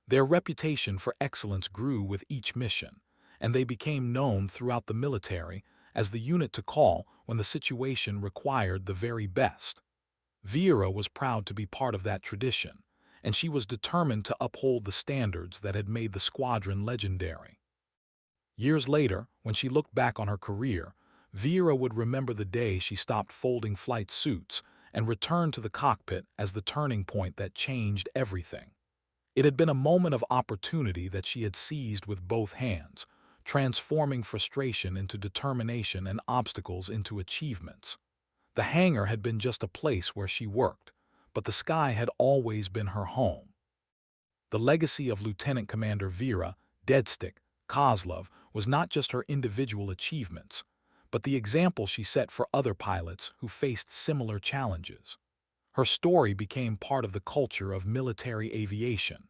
Their reputation for excellence grew with each mission, and they became known throughout the military as the unit to call when the situation required the very best. Vera was proud to be part of that tradition, and she was determined to uphold the standards that had made the squadron legendary. Years later, when she looked back on her career, Vera would remember the day she stopped folding flight suits and returned to the cockpit as the turning point that changed everything. It had been a moment of opportunity that she had seized with both hands, transforming frustration into determination and obstacles into achievements. The hangar had been just a place where she worked, but the sky had always been her home. The legacy of Lieutenant Commander Vera Deadstick Kozlov was not just her individual achievements, but the example she set for other pilots who faced similar challenges. Her story became part of the culture of military aviation,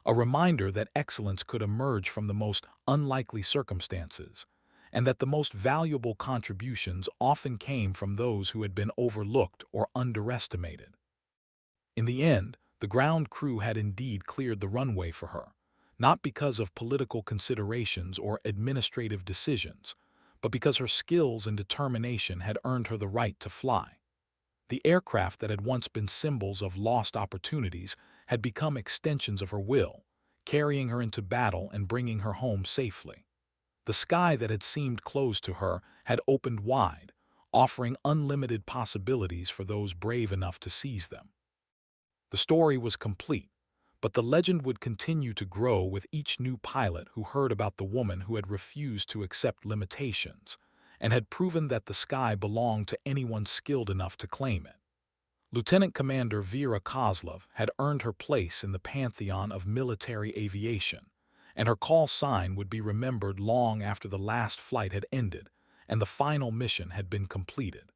a reminder that excellence could emerge from the most unlikely circumstances, and that the most valuable contributions often came from those who had been overlooked or underestimated. In the end, the ground crew had indeed cleared the runway for her, not because of political considerations or administrative decisions, but because her skills and determination had earned her the right to fly. The aircraft that had once been symbols of lost opportunities had become extensions of her will, carrying her into battle and bringing her home safely. The sky that had seemed closed to her had opened wide, offering unlimited possibilities for those brave enough to seize them. The story was complete, but the legend would continue to grow with each new pilot who heard about the woman who had refused to accept limitations, and had proven that the sky belonged to anyone skilled enough to claim it. Lieutenant Commander Vera Kozlov had earned her place in the pantheon of military aviation, and her call sign would be remembered long after the last flight had ended and the final mission had been completed.